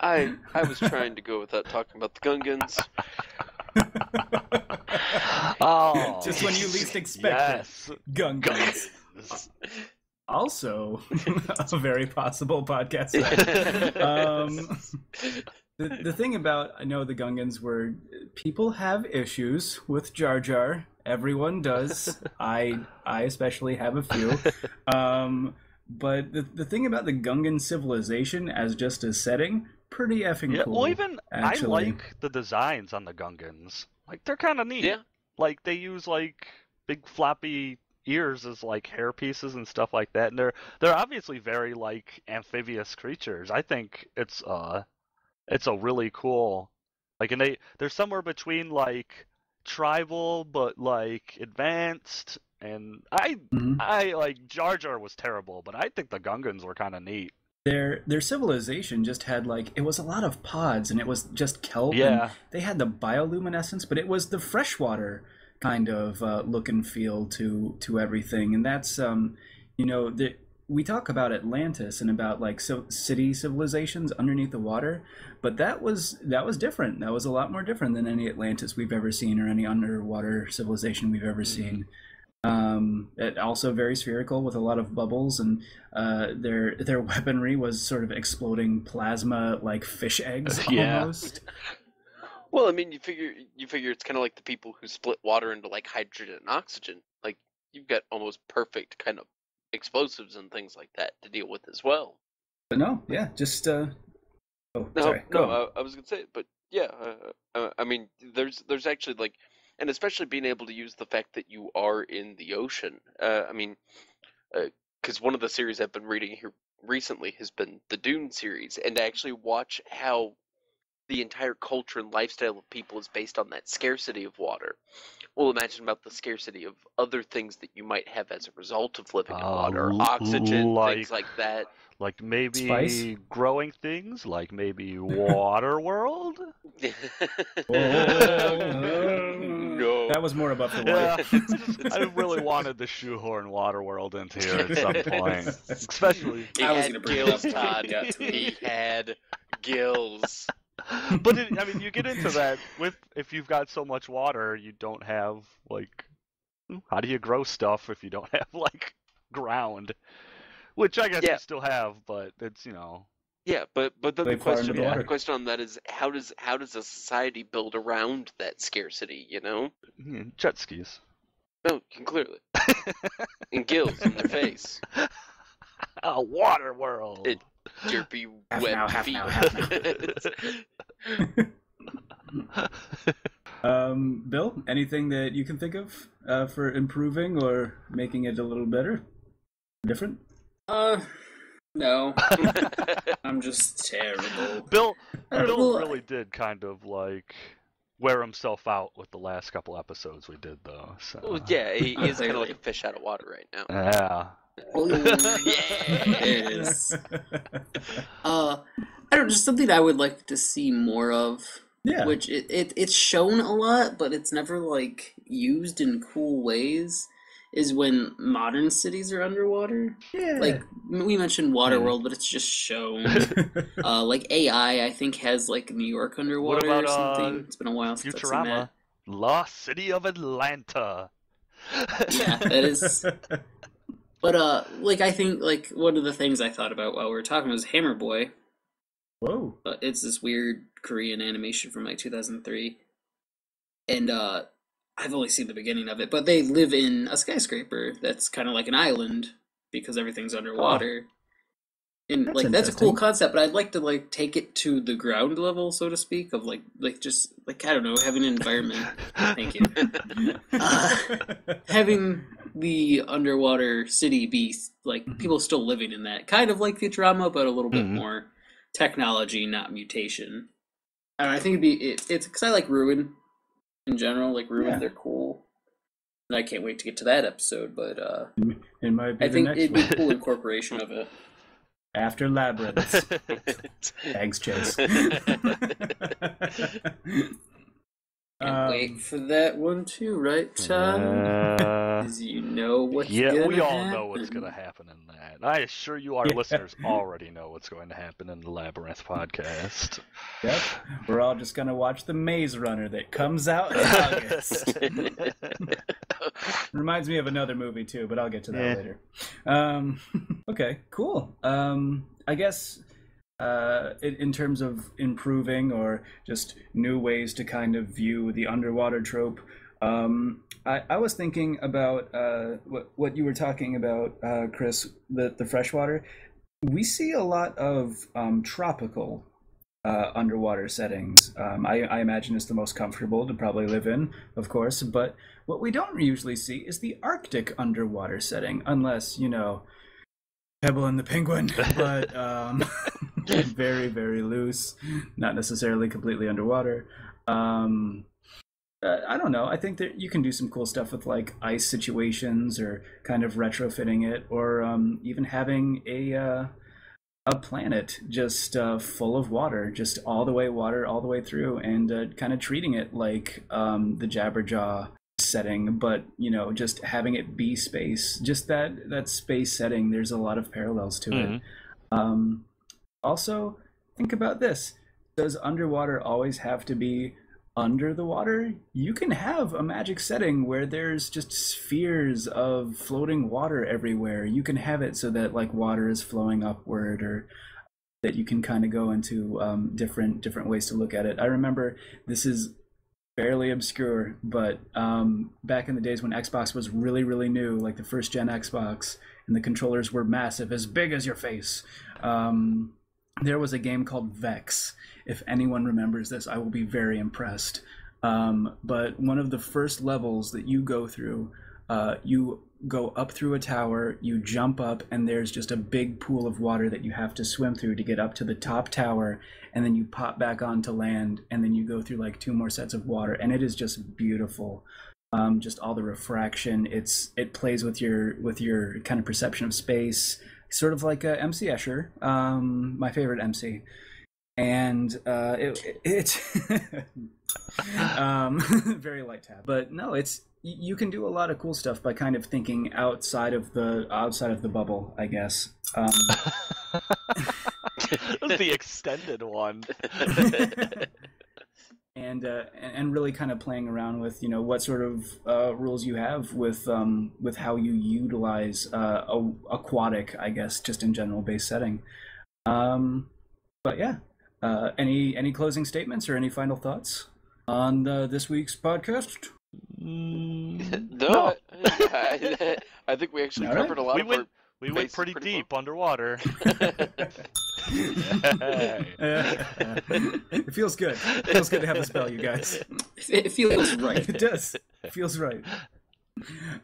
I was trying to go without talking about the Gungans. Oh, just when you least expect it. Gungans. Also, a very possible podcast. The thing about, I know the Gungans were, people have issues with Jar Jar. Everyone does. I especially have a few. But the thing about the Gungan civilization as just a setting, pretty effing cool. Well, even actually. I like the designs on the Gungans. Like, they're kind of neat. Yeah. Like, they use like big floppy ears as like hair pieces and stuff like that, and they're obviously very like amphibious creatures. I think it's a really cool, like, and they're somewhere between like tribal but like advanced, and I like Jar Jar was terrible, but I think the Gungans were kind of neat. Their civilization just had like, it was a lot of pods and it was just kelp. Yeah. And they had the bioluminescence, but it was the freshwater kind of look and feel to everything. And that's we talk about Atlantis and about like city civilizations underneath the water, but that was different. That was a lot more different than any Atlantis we've ever seen or any underwater civilization we've ever seen. It also very spherical with a lot of bubbles, and their weaponry was sort of exploding plasma like fish eggs almost. Well, I mean, you figure it's kind of like the people who split water into like hydrogen and oxygen. Like, you've got almost perfect kind of explosives and things like that to deal with as well. But no, yeah, just sorry. I was gonna say, but yeah, I mean, there's actually like, and especially being able to use the fact that you are in the ocean. I mean, because one of the series I've been reading here recently has been the Dune series, and to actually watch how the entire culture and lifestyle of people is based on that scarcity of water. Well, imagine about the scarcity of other things that you might have as a result of living in water, oxygen, things like that. Like maybe Spice? growing things, like maybe Waterworld? No. That was more above the Yeah, water. I really wanted to shoehorn Waterworld into here at some point, especially. He I was had gonna bring it up gills, when we Todd. got to He it. had gills. But I mean, you get into that with if you've got so much water, you don't have like, how do you grow stuff if you don't have like ground? Which I guess you Yeah. still have, but it's Yeah, but then Way the far into question the water. the question on that is how does a society build around that scarcity, you know? jet skis. No, clearly. And gills in their face. A water world. It derpy Half web now, half feet. now, half Bill, anything that you can think of for improving or making it a little better? Different? No. I'm just terrible. Bill Well, really did kind of like wear himself out with the last couple episodes we did, though. So. Well, yeah, he is kind of like Clearly. a fish out of water right now. Yeah. Oh, Yeah. there it is. I don't just something I would like to see more of. Yeah. Which it's shown a lot, but it's never like used in cool ways. Is when modern cities are underwater. Yeah. Like we mentioned Waterworld, but it's just shown. Like AI, I think has like New York underwater What or about, something. It's been a while since I've seen Futurama, that. Lost City of Atlanta. Yeah, that is. But like I think like one of the things I thought about while we were talking was Hammer Boy. Whoa. It's this weird Korean animation from like 2003, and I've only seen the beginning of it. But they live in a skyscraper that's kind of like an island because everything's underwater. And That's like that's a cool interesting. concept, but I'd like to like take it to the ground level, so to speak, of like just like I don't know, having an environment. Thank you. Having the underwater city be like people still living in that, kind of like Futurama, but a little bit Mhm. more technology, not mutation. I don't know, I think it's because I like Ruin in general. Like Ruin, Yeah. they're cool, and I can't wait to get to that episode. But It might be I the think next it'd be one. a cool incorporation of it. After Labyrinth. Thanks, Chase. Can't wait for that one too, right, Todd? Because you know what's yeah, gonna we all happen. know what's going to happen in that. I assure you, our Yeah. listeners already know what's going to happen in the Labyrinth podcast. Yep. We're all just gonna watch the Maze Runner that comes out in August. Reminds me of another movie too, but I'll get to that Yeah. later. Okay, cool. I guess in terms of improving or just new ways to kind of view the underwater trope, I was thinking about what you were talking about, Chris, the freshwater. We see a lot of tropical underwater settings. I imagine it's the most comfortable to probably live in, of course, but what we don't usually see is the Arctic underwater setting, unless, Pebble and the Penguin, but very, very loose, not necessarily completely underwater. I don't know. I think that you can do some cool stuff with like ice situations or kind of retrofitting it, or even having a planet just full of water, just all the way water all the way through, and kind of treating it like the Jabberjaw setting, but just having it be space, just that space setting. There's a lot of parallels to it. Also, think about this: does underwater always have to be under the water? You can have a magic setting where there's just spheres of floating water everywhere. You can have it so that like water is flowing upward, or that you can kind of go into different ways to look at it. I remember, this is fairly obscure, but back in the days when Xbox was really, really new, like the first gen Xbox, and the controllers were massive, as big as your face, there was a game called Vex. If anyone remembers this, I will be very impressed. But one of the first levels that you go through, you go up through a tower, you jump up, and there's just a big pool of water that you have to swim through to get up to the top tower, and then you pop back onto land, and then you go through like 2 more sets of water, and it is just beautiful. Just all the refraction, it plays with your kind of perception of space. sort of like MC Escher, my favorite MC. And it's very light tab, but no, it's you can do a lot of cool stuff by kind of thinking outside of the bubble, I guess. The extended one. And really kind of playing around with what sort of rules you have with how you utilize aquatic, I guess, just in general base setting. But yeah. Any closing statements or any final thoughts on this week's podcast? No. I think we actually covered a lot of our we went pretty deep underwater. It feels good. It feels good to have the spell, you guys. It feels right. It does. It feels right.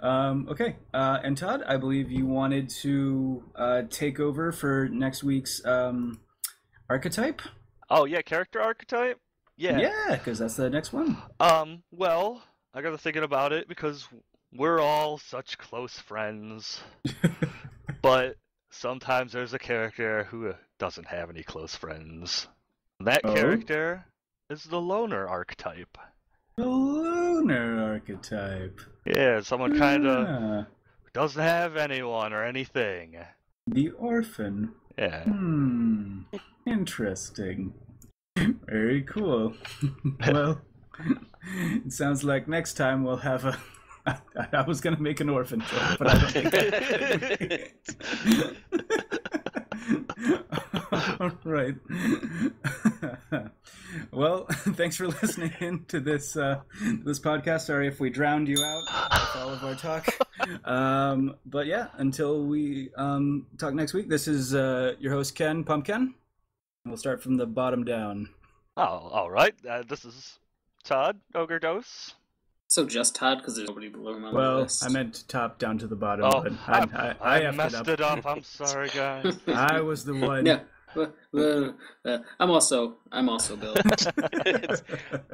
Okay. And Todd, I believe you wanted to take over for next week's archetype. Oh yeah, character archetype? Yeah. Yeah, because that's the next one. Well, I got to thinking about it because we're all such close friends. But sometimes there's a character who doesn't have any close friends. That character is the loner archetype. The loner archetype. Yeah, someone kind of doesn't have anyone or anything. The orphan. Yeah. Interesting. Very cool. Well, it sounds like next time we'll have a... I was going to make an orphan joke, but I don't think All right. Well, thanks for listening in to this podcast. Sorry if we drowned you out with all of our talk. But yeah, until we talk next week, this is your host, Ken, Pumpkin. We'll start from the bottom down. Oh, all right. This is Todd, Ogredose. So just Todd, because there's nobody below him on the Well, list. I meant top down to the bottom. Oh, but I messed it up. I'm sorry, guys. I was the one. No, I'm also Bill.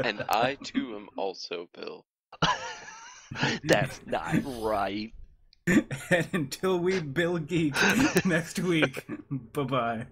And I too am also Bill. That's not right. And until we Bill Geek next week, bye-bye.